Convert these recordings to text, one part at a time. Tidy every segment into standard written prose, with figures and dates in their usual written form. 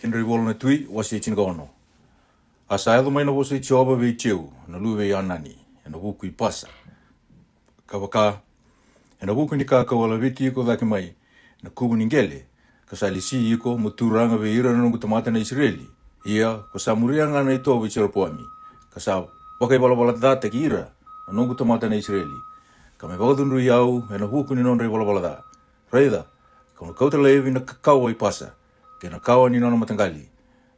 Kinri volna tui wasi chingono. Asa edo mai na wasi choba ve cheu na luwe anani na wuku I pasa. Kawaka na wuku ni ka wala viti ko daki mai na kubu ningele kasali si iko muturanga ve ira na ngutamata na Israeli. Ia ko samurianga na ito ve cheropoami. Kasa wakai bala data ki ira na ngutamata na Israeli. Kame bagadunru yau na wuku ni nonre bala da. Raida kama kauta levi na kakao I pasa. Kena kawa ni nono matangali.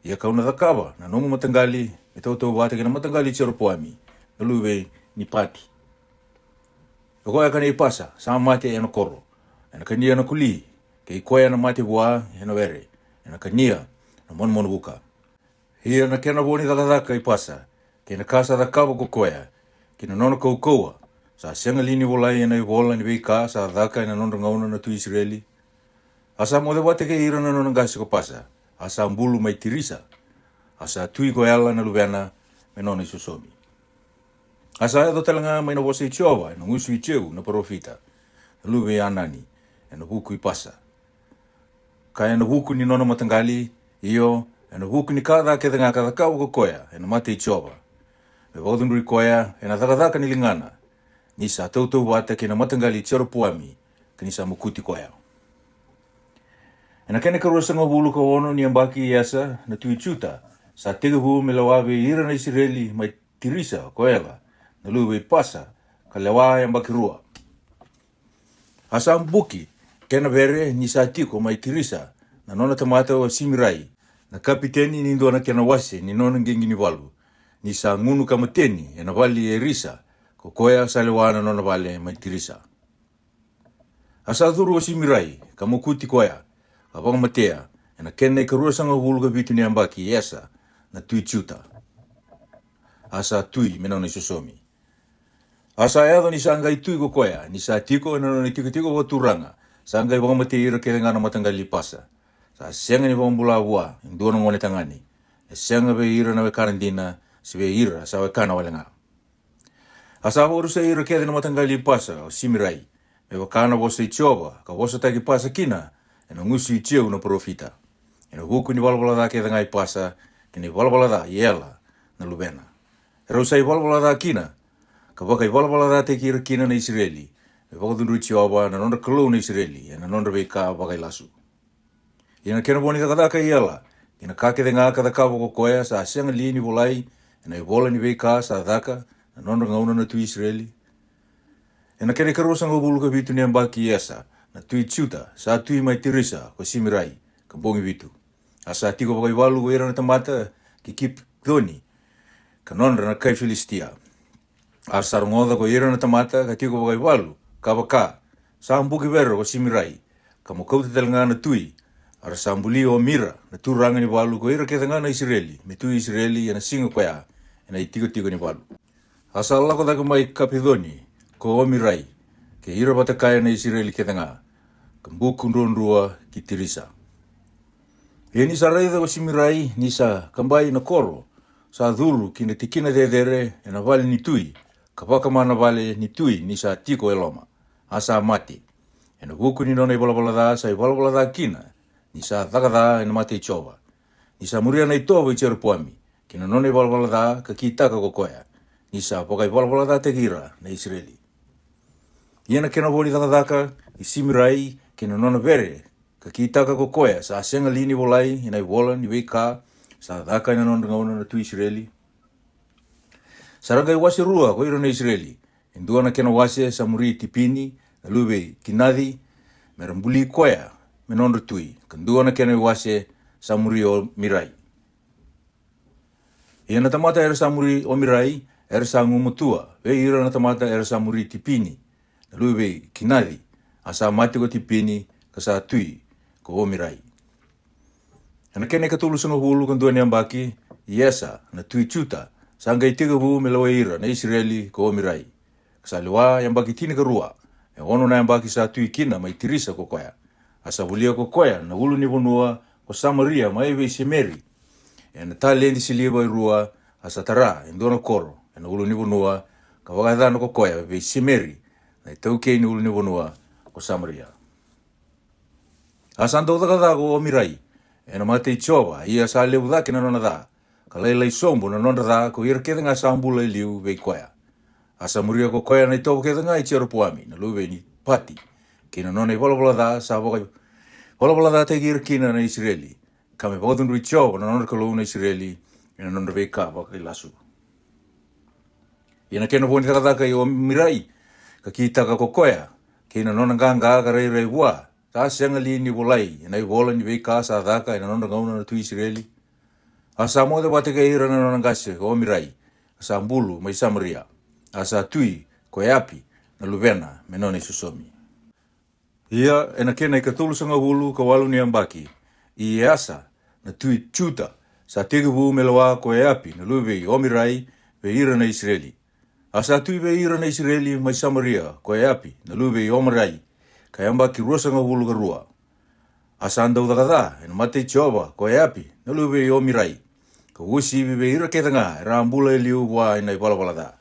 Ia kauna dhakawa na nomu matangali. E tautou wate kena matangali cheropoami. Na luwe ni pati. Koya kana I pasa. Sama mate ena koro. Ena kania na kuli. Ke koya na mate bua ena were. Ena kania na mon buka. Ia na kena boni dhaka I pasa. Kena kasa dhakawa ko koya. Kena nono kaukoa. Sa senga lini volai ena I vola ni weika. Sa dhaka ena nono ngauna na tu Israeli. Asa mo de wate ke ira na nono ngasi ko pasa. Asa mbulu mai tirisa. Asa tui ko ela na lubeana me nono Isosomi. Asa edo talanga mai na wase Ichova na ngusu Icheu na profita. Na lube anani na huku I pasa. Kaya na huku ni nono matangali iyo na huku ni kada ke nga kada kau ko koya na mate Ichova. Me vodunri koya na dhaka ni lingana. Ni sa tautou wate ke na matangali cheropoami ke ni sa mukuti koya. Ena kene karua sanga bulu ko ono ni ambaki yasa na tui chuta. Sa tega hu me lawawe ira na Israeli mai tirisa ko ela. Na luwe pasa ka lawa ambaki rua. Asa ambuki kena vere ni sa tiko mai tirisa na nona tamata wa simirai. Na kapiteni ni ndona kena wase ni nona ngengi ni walu. Ni sa ngunu kamateni ena wali erisa ko koya sa lewa na nona wale mai tirisa. Asa dhuru wa simirai kamukuti koya. Kapang matea, na kene karua sanga hulu ka vitu ni ambaki yesa na tui chuta. Asa tui menona Isosomi. Asa edo ni sanga I tui ko koya, ni sa tiko na ni tiko ko turanga. Sanga I baka matea ira kere ngana matangali pasa. Sa senga ni baka mbula ua, indua na ngone tangani. Senga be ira na we karandina, si be ira sa we kana wale nga. Asa horusa ira kere na matangali pasa, o simirai. Me wakana wasa Ichova, ka wasa taki pasa kina, na ngusu Icheu na profita. Na huku ni walwala ke ngai pasa, kini walwala yela na lubena. Rosa I walwala kina, ka baka I walwala te kira kina na Israeli. Me baka dunru Icheu na nonda kalau na Israeli, na nonda beka baka lasu. Ina kena boni ka yela, kina kake nga ka kawa ko koya sa senga lini volai, na vola ni beka sa daka, na nonda ngauna na tu Israeli. Ina kena karosa ngobulu ka bitu ni ambaki yesa. Na tui chuta, sa tui mai tirisa, ko simirai, ka bongi vitu. Asa tiko baka iwalu ko ira na tamata, ki kip doni, ka nonra na kai Filistia. Asa rungoda ko ira na tamata, ka tiko baka iwalu, ka baka, sa ambuki vero ko simirai, ka mokauta talanga na tui, ara sa ambuli o mira, na turanga ni walu ko ira ketanga na Israeli, me tui Israeli, na singa koya, na itiko ni walu. Asa lako daka mai kapidoni, ko o mirai, ke ira batakaya na Israeli ketanga, kambuku ndonrua ki tirisa. E ni sa raida wa simirai ni sa kambai na koro, sa dhuru kina tikina dedere na vale ni tui, kapaka mana vale ni tui ni sa tiko eloma, asa mati. Na buku ni nona ibalabala sa ibalabala kina, ni sa dhakada na mati Ichova. Ni sa muria na Itova Cheropoami, kina nona ibalabala ka kitaka kokoya, ni sa poka ibalabala te gira na Israeli. Iena kena boli dhakadaka, isimirai, kina nona vere, ka kitaka ko koya, sa senga lini volai, ina I vola ni weika, sa dhaka ina nona ngauna na tu Israeli. Saranga I wasi rua ko ira na Israeli, indua na kena wasi sa muri tipini, na lube kinadi, merambuli koya, me nona tui, kandua na kena wasi sa muri o mirai. Iena tamata era sa muri o mirai, era sa ngumutua, ve ira na tamata era sa muri tipini, na lube kinadi, asa mati ko tipini ka sa tui ko omirai. Na kene ka tulu sanga hulu kan duani ambaki, yesa na tui chuta, sanga itiga hu me lawa ira na Israeli ko omirai. Sa lewa yambaki tini ka rua, e ono na yambaki sa tui kina mai tirisa ko koya. Asa vulia ko koya na hulu ni vonua ko Samaria mai ve semeri. E na talendi silia bai rua asa tara indona koro, e na hulu ni vonua ka wakadana ko koya ve semeri. Na itauke ni hulu ni vonua ko Samaria. Asando taka ko omirai, e na mate i chova, ia sa leu dha kina nona dha. Ka leilai sombo na nona dha ko ira ketha ngā sambula i liu vei koea. Asa muria ko koea na i topo ketha ngā i tiro puami, na luwe ni pati. Kina nona i wala dha, sa wala dha te ira kina na Israeli. Ka me wakatundu i chova na nona kalou na Israeli, ina nona vei ka waka i lasu. Ina kena poni takataka i o mirai, ka ki taka ko koea, kina nona nganga ka rei wā. Ta senga li ni volai, ina i vola ni vei ka sa dhaka ina nona ngauna na tu Israeli. Asa mo de wate ka ira na nona ngase o mirai, asa mbulu mai Samaria, asa tui ko eapi na luvena me nona susomi. Ia ena kena i ka tulu sanga hulu ka walu ni ambaki, i asa na tui chuta, sa tege wu me lawa ko eapi na luve o mirai ve ira na Israeli. Asa tui ve ira na Israeli mai Samaria ko eapi na luve o mirai, ka ambaki ruasanga hulu ka rua. Asa andau takada, ena mate Jehova ko eapi na luve o mirai, ka usi vive ira ketanga e rambula e liu wa ina i wala da.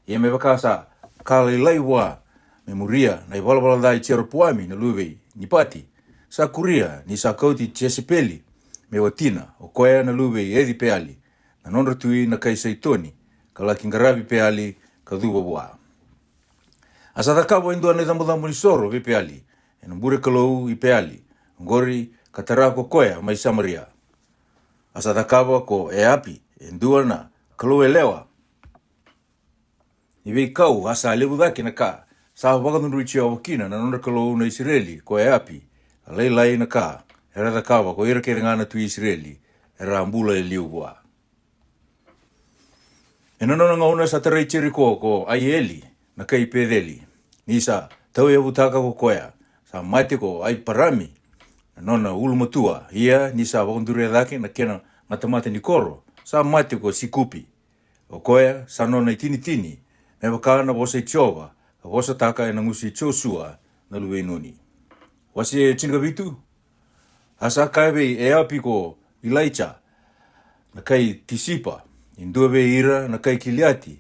Ia me wakasa ka leilai wa me muria na i wala da i tiro puami na luve ni pati. Sa kuria ni sa kauti Jezebeli me watina o koea na luve edi peali na nonra tui na kai saitoni ka laki ngarabi peali ka duwa wa. Asa takawa indua na idamudambu ni soro vi peali ena mbure kalou i peali ngori ka tarako koea mai Samaria. Asa takawa ko eapi indua na kalou e lewa. Ni vei kau asa lewu dhaki na ka sa wakatundu i chia wakina na nonra kalou na Israeli ko eapi a leilai na ka era takawa ko ira kere ngana tu Israeli era ambula e liu wa. E nonona ngauna sa tarai cheriko ko aieli na kai pedeli. Nisa tau e wutaka ko koea sa mate ko ai parami na nona ulumatua ia nisa wakundure dhake na kena matamate ni koro sa mate ko sikupi. O koea sa nona i tini me wakana wasa i Jehova a wasa taka e nangusi Joshua na luwe noni. Wasi e tinga vitu? Asa kaiwe e api ko Elijah na kai Tisipa, induwe ira na kai Kiliati,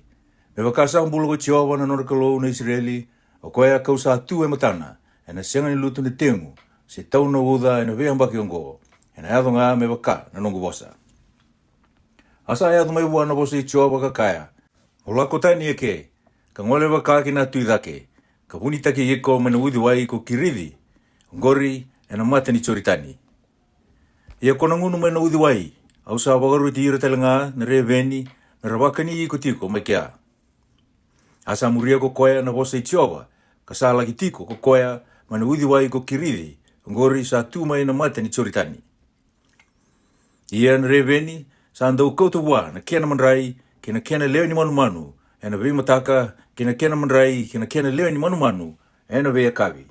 me wakasa ambulu ko Jehova na nora kalou na Israeli, o koea kausa atu e matana, e na senga ni lutu ni tengu, se tau na uda e na veambaki ongo, e na yado ngā me waka na nongu wasa. Asa yado mai wana wasa i Jehova ka kaya, o lako tani e ke, ka ngole waka ki na tuidake, ka punitaki yeko mana udi wai ko kiridi, ngori e na mata ni choritani. Ia kona ngunu mai na udi wai, au sa wagaru i tira talanga na reveni, na rawakani i tiko mai kia. Asa muria ko koea na wasa i Jehova, ka sa laki tiko ko koea mana udi wai ko kiridi, ngori sa tu mai na mata ni choritani. Ia na reveni, sa andau kouta wa na kena manrai, kena kena leo ni manu, e na vei mataka, kena kena manrai, kena kena leo ni manu, e na vei akawi.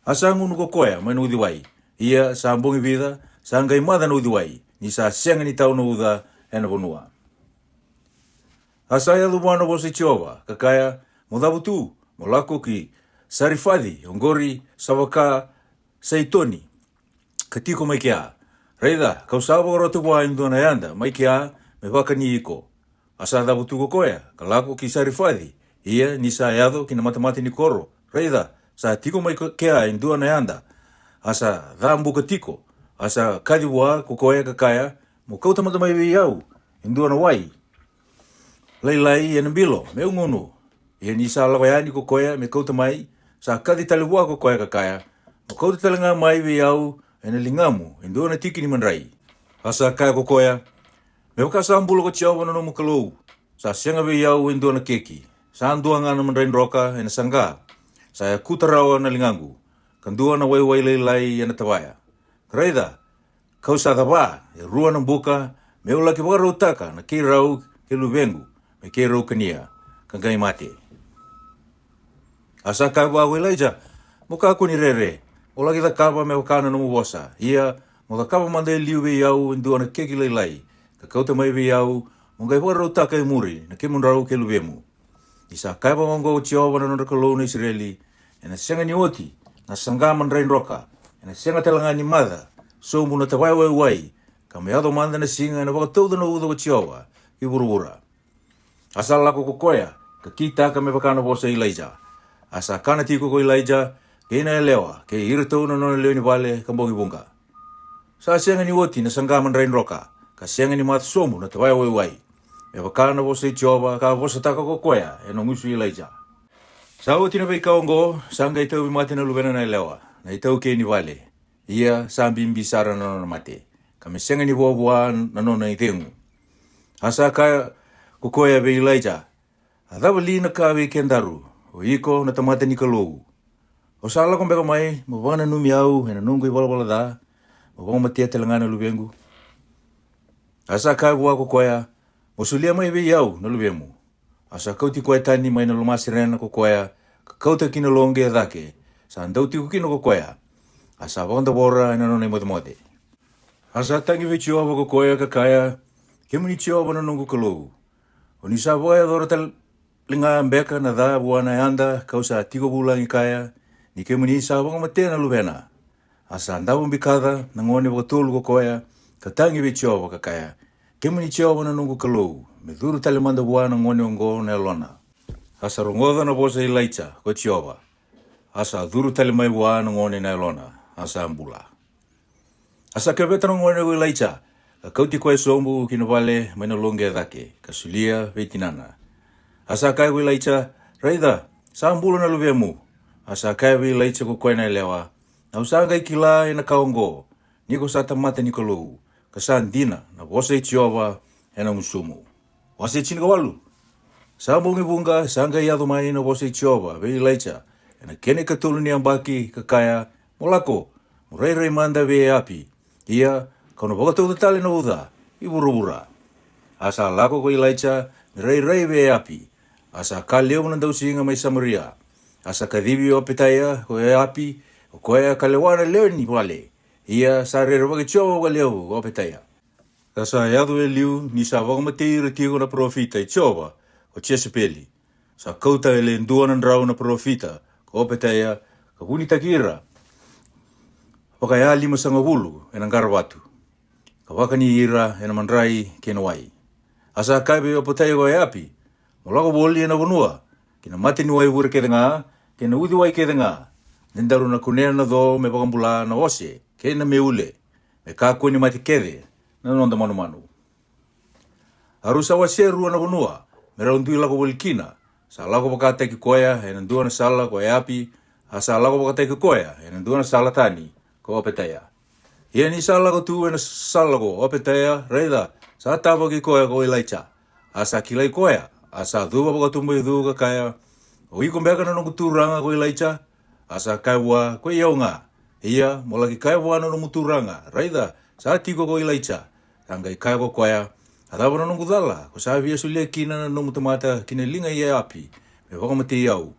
Asa ngunu ko koea mai na udi wai, ia sa ambongi vida, sa ngai mada na udi wai, ni sa senga ni tau na uda e na vonua. Asa ia lumana wasa i Jehova, kakaya, modhabu tu, molako ki Sarifadi, ongori, sawaka, saitoni, katiko mai kia. Reida, kau sawa rotu wa indua na yanda, mai kia, me waka ni iko. Asa dhabu tu ko koea, kalako ki Sarifadi, ia ni sa yado ki na matamati ni koro. Reida, sa tiko mai kia indua na yanda, asa dhambu katiko, asa kadiwa ko koea kakaya, mo kauta matamai vi yau, indua na wai. Leilai e na bilo, me ungunu, ia ni sa lawayani ko koea me kauta mai, sa kadi taliwa ko koea kakaya, mo kauta talanga mai vi yau, e na lingamu, indua na tiki ni manrai. Asa kaya ko koea, me wakasa ambulu ko Jehova na nomu kalou, sa senga vi yau indua na keki, sa andua ngana manrai nroka e na sanga, sa ya kutarawa na lingangu, kandua na waiwai leilai e na tawaya. Reida, kau sa taba, e rua na buka, me ula ki waka rautaka na kei rau ke luvengu, me kei rau kania, kangai mate. Asa kaya wa Elijah, muka aku ni rere, o lagi ta kapa me wakana nomu wasa, ia, mo ta kapa mande liu ve yau indua na keki leilai, ka kauta mai ve yau, mungai waka rautaka e muri, na ke mun rau ke luvemu. Isa kaya pa mongo o Jehova na nora kalou na Israeli, e na senga ni oti, na sanga manrai nroka, e na senga talanga ni mada, so muna ta wai, ka me ado manda na singa na wakatauda na uda o Jehova, i burubura. Asa lako ko koea, ka kita ka me wakana wosa Elijah. Asa kana tiko ko Elijah, ke ina e lewa, ke ira tau na nona leo ni vale ka mbongi bunga. Sa sianga ni oti na sanggaman rain roka. Ka sianga ni mat somu na tawai wai. Me wakana vosa Jehova ka vosa taka ko koya e no ngusu Elijah. Sa oti na vei kaongo sanga itau mate na luvena na lewa. Na itau ke ni vale. Ia sambi mbisara na mate. Ka me sianga ni voa na nona itengu. Asa ka ko koya ve Elijah. Adava lina ka ve kendaru. O iko na tamate ni kalou. O sala kong beka mai, mawana numi au, hena nungu i wala da, mawana matia telangana lubengu. Asa kai wako koya, mosulia mai ve iau na lubemu. Asa kauti koya tani mai na lumasi rena ko koya, kauta kina longe adake, sa andauti kukino ko koya. Asa wanda bora ina nona imote mote. Asa tangi ve Jehova ko koya kakaya, kemuni Jehova na nungu kalou. O nisa voya dora linga mbeka na dha buana anda kausa tigo bulang ikaya, ni kemuni sa wanga matea na lubena. Asa ndabu mbikada na ngone wakatulu ko koya, katangi ve Jehova kakaya. Kemuni Jehova na nungu kalou, me dhuru talimanda buana ngone ongo na elona. Asa rongoda na bosa Elijah ko Jehova. Asa dhuru talimai buana ngone na elona. Asa ambula. Asa kebeta na ngone ko Elijah, ka kauti koe sombu kino vale maina longe dhake, kasulia veitinana. Asa kai ko Elijah, raida, sa ambula na lubemu. Asa kai vi Elijah ko koe na lewa. Na usanga ikila ina kaongo. Niko sa tamata ni kalou. Kasan dina na bosa Jehova ena musumu. Wase chini kawalu. Sa bungi bunga sanga iado mai na bosa Jehova vi Elijah. Ena kene katulu ni ambaki kakaya molako. Murai manda vi api. Ia kono bogato tali na uda. Iburubura. Asa lako ko Elijah rei vi api. Asa kaleo na daw singa mai Samaria. Asa kadibi o petaya ko api ko ya kalewana leo ni wale. Ia sa rero wage Jehova wa leo o petaya. Asa yadu liu ni sa wang matei retigo na profita Jehova o Jezebeli. Sa kauta ele nduanan rau na profita ko petaya ka huni takira. Wakaya 5 enang watu. Ka wakani ira ena mandrai kenowai. Asa kaibe o petaya ko api. Molako boli na bonua. Kina mati ni wai wure kedenga, kina udi wai kedenga. Nendaru na kunena na do me bakambula na ose, kena me ule. Me kako ni mati kede, na nonda manu. Arusa waseru na bonua, me raundui lako bolikina. Sa lako bakata ki koya, enandua na sala ko api. Asa lako bakata ki koya, enandua na sala tani, ko opetaya. Ia ni sala ko tu ena sala ko opetaya, reida, sa tapa ki koya ko Elijah. Asa kilai koya. Asa dhuwa baka tumbai dhuwa kaya. O iko mbeka na nungu turanga ko Elijah. Asa kaiwa ko iaunga. Ia molaki kaiwa na nungu turanga. Raida sa tiko ko Elijah. Tangai kaiwa koya. Adaba na nungu dhala. Ko sa via sulia kina na nungu tamata kina linga ia api. Me waka mati iau.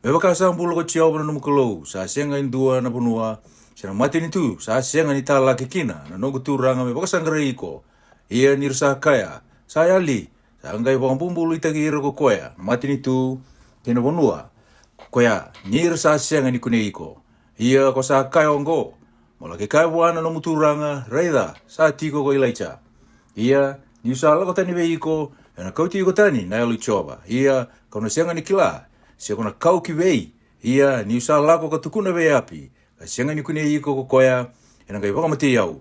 Me waka sambula ko Jehova na nungu kalou. Sa senga indua na punua. Sina mati ni tu. Sa senga ni tala kikina. Na nungu turanga me waka sangare iko. Ia nirsa kaya. Sa yali. Anggai wang bumbulu itagi iro ko koya. Mati ni tu kena bonua. Koya nir sa sianga ni kune iko. Ia ko sa kai ongo. Molaki kai wana no muturanga reida sa tiko ko Elijah. Ia ni usala ko tani ve iko. Ena kauti iko tani na elu Jehova. Ia kono sianga ni kila. Sia kona kau ki vei. Ia ni usala ko katukuna ve api. Sianga ni kune iko ko koya. Ena kai waka mati iau.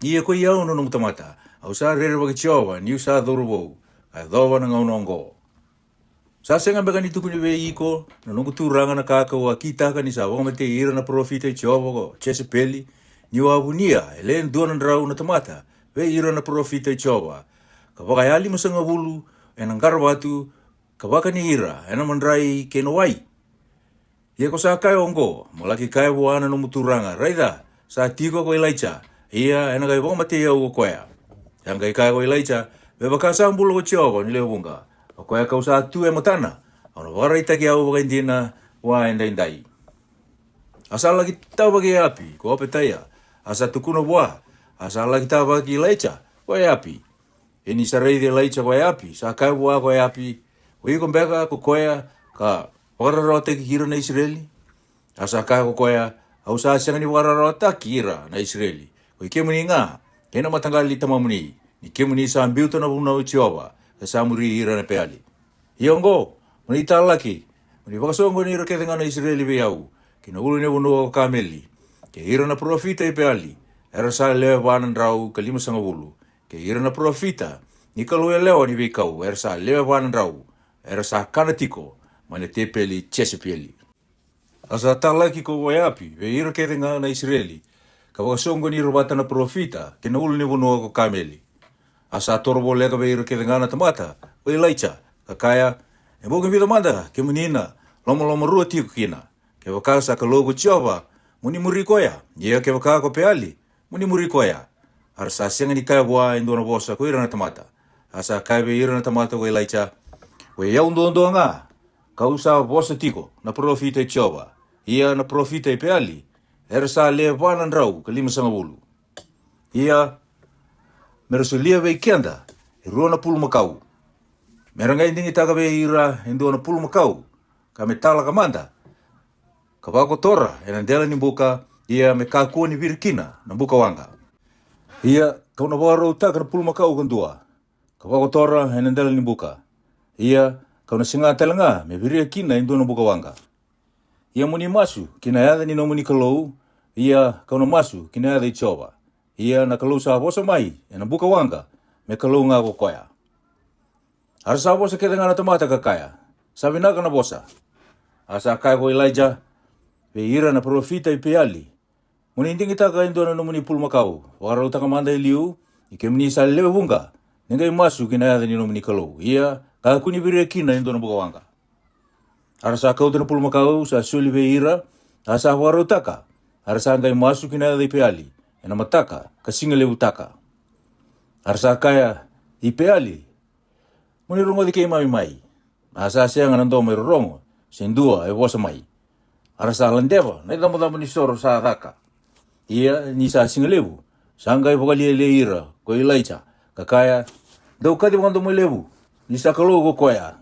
Ia ko iau no mutamata. Au sa rere waki Jehova ni usa dhorubou. Ai dhowa na ngaunongo. Sa senga beka ni tukuni ve iko, na nungu turanga na kaka wa kitaka ni sa wanga mate ira na profita Jehova ko Jezebeli, ni wa abunia, elen duanan rau na tamata, ve ira na profita Jehova. Ka waka 5 enang watu, ka waka ni ira, ena mandrai kenowai. Ia ko sa kai ongo, malaki kai wana no muturanga, raida, sa tiko ko Elijah, ia ena kai wanga mate iau ko koya. Yang kai ko Elijah, beba kasambula ko Jehova ni leo bunga. O koe kau sa tu e matana. Ono wara itaki au waka indina wa indai. Asa lagi tau bagi api, ko opetaya. Asa tukuna wa. Asa lagi tau bagi Elijah, ko api. Ini sarai de Elijah ko api. Sa kai wa ko api. O iko mbeka ko koe ka wararote ki hira na Israeli. Asa kai ko koe au sa sianga ni wararota ki hira na Israeli. Ko ike muni nga. Kena matangali tamamuni. Ni kemuni sa ambiuto na buna o Jehova. Sa muri hira na peali. Iongo. Muni italaki. Muni wakasongo ni rakete nga na Israeli beau. Kina ulu ni buna o kameli. Ke hira na profita i peali. era sa leo vanan rau ka 5.50, ke ira na profita, ni ka loe leo ni veikau, era sa leo vanan rau, era sa kanatiko, mane te peli Chesapeake. Asa talaki ko waiapi, ve ira kerenga na Israeli, ka wakasongo ni robata na profita, ke na ulu ni vunua ko kameli. Asa torobo lega ve ira kerenga na tamata, o Elijah, ka kaya, e moga vida manda, ke menina, loma rua tiko kina, ke wakasa ka logo Jehova, muni muri koya, ia ke waka ko peali, muni muri koya. Arsa senga ni kaya boa indona bosa ko ira na tamata. Asa kaya ve ira na tamata ko Elijah, we ya undo nga, ka usa bosa tiko, na profita Jehova. Ia na profita i peali, era sa le vanan rau ka 5.50. Ia, mera so lia vei kianda, e rua na pulu makau. Mera ngai ndingi taka vei ira endo na pulu makau, ka me tala ka manda. Ka wako tora, e nandela ni buka, ia me kakua ni virikina, na buka wanga. Ia, ka una waro taka na pulu makau kandua. Ka wako tora, e nandela ni buka. Ia, ka una singa telanga, me virikina endo na buka wanga. Ia muni masu, kina yada ni no muni kalou, ia kauna masu, kina yada i Jehova. Ia na kalou sa bosa mai, e na buka wanga, me kalou ngā kokoya. Ara sa bosa kete ngana tamata kakaya, sabi naka na bosa. Asa kaya ko Elijah, ve ira na profita i peali. Muni indingi taka indo na no muni pulmakau, wakarau taka manda i liu, i ke muni sa lewe bunga, nengai masu kina yada ni no muni kalou. Ia, kakuni vire kina indo na buka wanga. Arasa kau tena pulmakau sa suli ve ira, asa waro taka, arasa ngai masu kina i peali, ena mataka, kasinga lewu taka. Arasa kaya i peali, muni rongo di kei mai, asa seanga nando mai rongo, sendua e wasa mai. Arasa landeva, na idamo ni soro sa taka. Ia ni sa singa lewu, sa ngai wakalia le ira, ko Elijah, kakaya, dau kati wakando mo lewu, ni sa kalogo koya.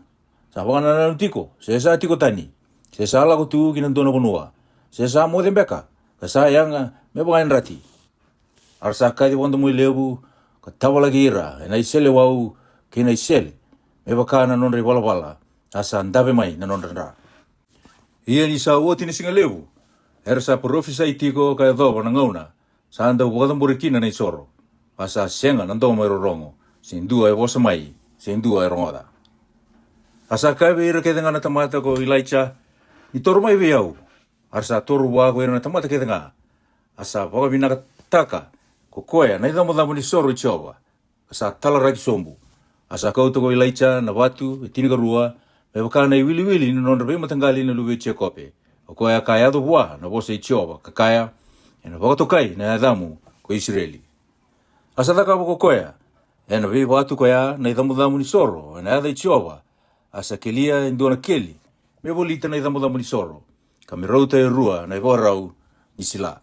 Sa wakana nanu tiko, se sa tiko tani, se sa lako tu kinandona konua, se sa mo dembeka, ka sa yanga me wakain rati. Arsa kati wakando mo lewu, ka tawa lagi ira, e na isele wau, ke na isele, me wakana nonre wala, asa ndabe mai na nonre nra. Ia ni sa uoti ni singa lewu, era sa profisa itiko ka edoba na ngauna, sa anda wakadambore kina na isoro, asa senga nandoma mai rorongo, sindua e wasa mai, sindua e rongoda. Asa kai ve ira kete ngana tamata ko Elijah, i toru mai ve au. Arsa toru wago ira na tamata kete ngā. Asa waka vinaka taka, ko koea, na idamo ni soro i Jehova. Asa tala raki sombu. Asa kauta ko Elijah na watu, e tinika rua, me wakana i wili ni nondra ve matangali na luwe Chekope. O koea kai ado hua na wasa i Jehova, kakaya, e na wakatokai na adamu ko Israeli. Asa taka wako koea, e na ve watu koea na idamo ni soro, e na ada i Jehova. Asa kelia indona keli, me volita na idamo ni soro, ka me rauta e rua na iwarau ni sila.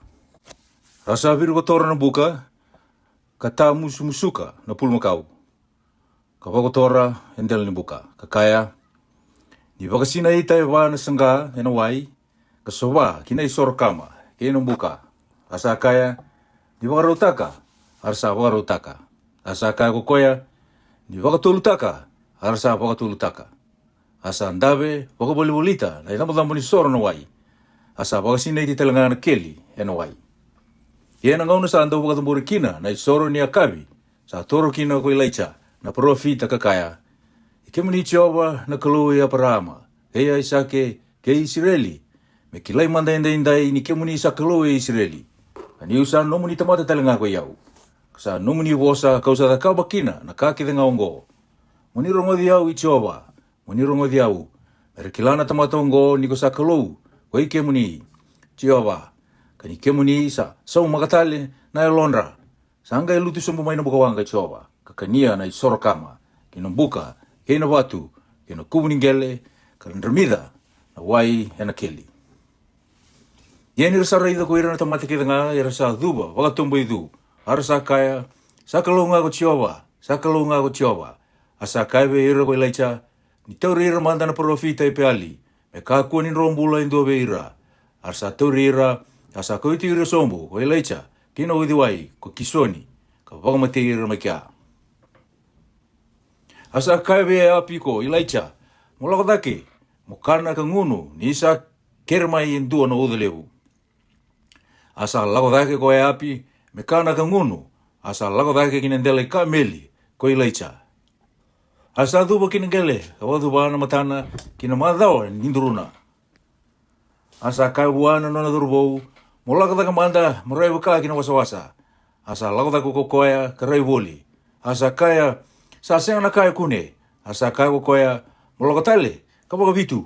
Asa viru ko tora na buka, ka tā musuka na pulmakau. Ka wako tora endel ni buka, ka kaya, ni wakasina ita e wana sanga e na wai, ka sowa kina i soro kama, ke na buka. Asa kaya, ni wakarautaka, arsa wakarautaka. Asa kaya ko koya, ni wakatulutaka, arsa wakatulutaka. Asa ndabe, wakabolita, na idamo ni soro na wai. Asa wakasina iti talangana keli, e na wai. Ia na ngauna sa anda wakatambore kina, na isoro ni akabi, sa toro kina ko Elijah, na profita kakaya. Ike mani Jehova na kalua i Abrahama, hea Isake, ke Israeli, me kilai manda indai ni ke mani isa kalua i Israeli. Ani usa no mani tamata talanga ko iau. Sa no mani wosa kausa da kau bakina, na kakithe ngaongo. Mani rongo di au i Jehova, muni rongo di au. Mere kilana tamata ongo ni ko sa kalou, ko ike muni, Jehova, ka ni ke muni isa, sau makatale na elonra. Sa anga lutu sombo mai na buka wanga Jehova, ka kania na isoro kama, kina buka, kina watu, kina kumuningele, ka nramida, na wai ena keli. Ieni rasa raida ko ira na tamata kita nga, ira sa duba, wakatumbo idu, arasa kaya, sa kalou nga ko Jehova, sa kalou nga ko Jehova, asa kaya ve ira ko Elijah, ni tauri ira manda na profita i peali, me kakua ni rombula indo ve ira. Arsa tauri ira, asa koiti ira sombu, ko Elijah, kina udiwai, ko kisoni, ka wakamate ira makia. Asa kai ve api ko Elijah, mo lakadake, mo kana ka ngunu, ni isa kermai indua na udalewu. Asa lakadake ko api, me kana ka ngunu, asa lago dake kinendele ka meli, ko ilaicha. Asa duba kinengele, ka wadu bana matana, kina madao ninduruna. Asa kai buana nona durubou, molaka daka manda, morai waka kina wasa. Asa lago dako kokoya, ka raivoli. Asa kaya, sa senga na kaya kune, asa kaya kokoya, molaka tale, ka waka vitu.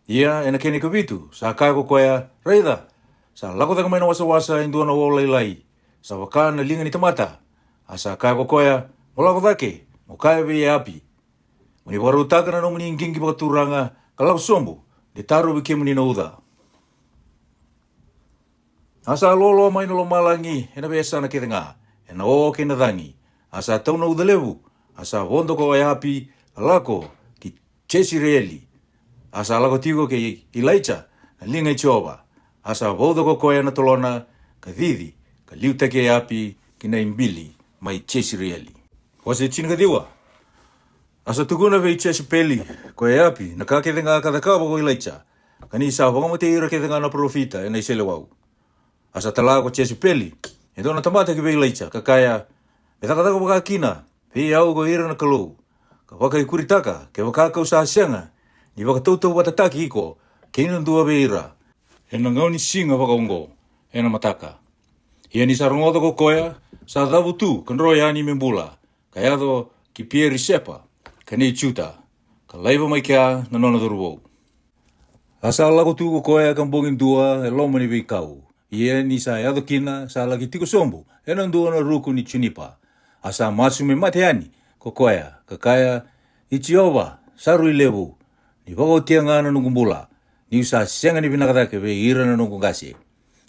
Ia, ena kene ka vitu, sa kaya kokoya, reida. Sa lago daka maina wasa induana wau lai. Sa waka na linga ni tamata. Asa kaya kokoya, molaka dake, mo kaya be api. Muni waru taka na no muni ingingi bakaturanga, kalau sombu, de taru bike muni na uda. Asa lolo mai no lo malangi, ena besa na ketenga, ena o ke na dangi. Asa tau na uda levu, asa wondo ko ai api, alako ki chesi reeli. Asa alako tigo ke ilaicha, na linga i chova. Asa wondo ko koe na tolona, ka didi, ka liuta ke api, ki na imbili, mai chesi reeli. Wase chini ka diwa. Asa tukuna vei chesi peli, koe api, na ka ketenga kadakawa ko ilaicha. Kani sa wangamate ira ketenga na profita, ena isele wau. Asa talaga ko chesi peli, e dona tamata ki vei ilaicha, kakaya, e takataka waka kina, hei au ko ira na kalou. Ka waka i kuritaka, ke waka kau sa asianga, ni waka tautau watataki iko, ke ina ndua vei ira. E na ngau ni singa waka ungo, e na mataka. Ia ni sa rongoto ko koea, sa dhavu tu, kan roi ani membula, ka yado ki pieri sepa, ka nei chuta, ka laiva mai kia na nona durubou. Asa lago tu ko koea kan bongin dua, e loma ni vei kau. Ia ni sa yado kina, sa lagi tiko sombu, e na ndua na ruku ni chunipa. Asa masu me mate ani, ko koea, ka kaya, i chiova, saru i levu, ni wako tia ngana nungumbula, ni usa senga ni binakatake ve ira na nungungasi.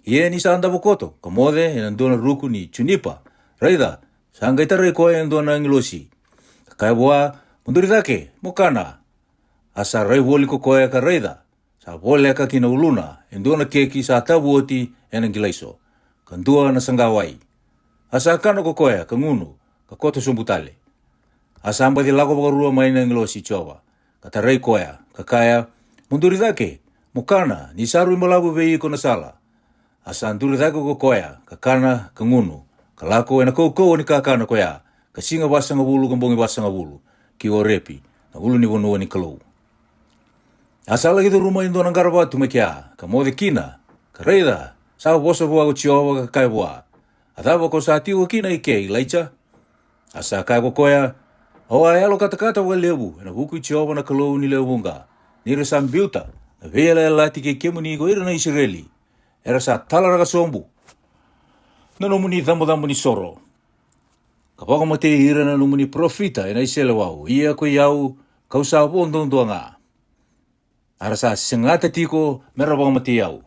Ia ni sa anda bokoto, ka mode, e na ndua na ruku ni chunipa. Raida, sa angaitare koea e ndua na ngilosi. Ka kaya bua, munduritake, mokana. Asa rai woli ko koea ka raida, sa wole ka kina uluna, e ndua na keki sa tabu oti, e na ngilaiso. Ka ndua na sangawai. Asa akana ko koea, ka ngunu, ka koto sumbutale. Asa amba di lako bakarua maina ngilosi chova. Ka tarai koea, ka kaya, munduritake, mokana, ni saru imalabu vei ko na sala. Asa anduritake ko koea, ka kana, ka ngunu, ka lako e na kou ni kakana koea, ka singa basa ngabulu, ka bongi basa ngabulu, ki o repi, na ulu ni wanua ni kalou. Asa lagi tu rumah indo nang garabatu me kia, ka mode kina, ka reida, sa bosa bua ko chiova ka kai bua. Atava ko sa tiu kina ike ilaicha. Asa kai ko koea, oa elo kata wa lebu, na buku chiova na kalou ni lewunga. Nira sa mbiuta, na vela lati ke kemuni ko ira na Israeli. Era sa talara ka sombu. Na nomuni dhambo ni soro. Kapaka mate ira na nomuni profita e na isele wau. Ia ko iau kau sa bondo nga. Ara sa sengata tiko mera baka mate iau.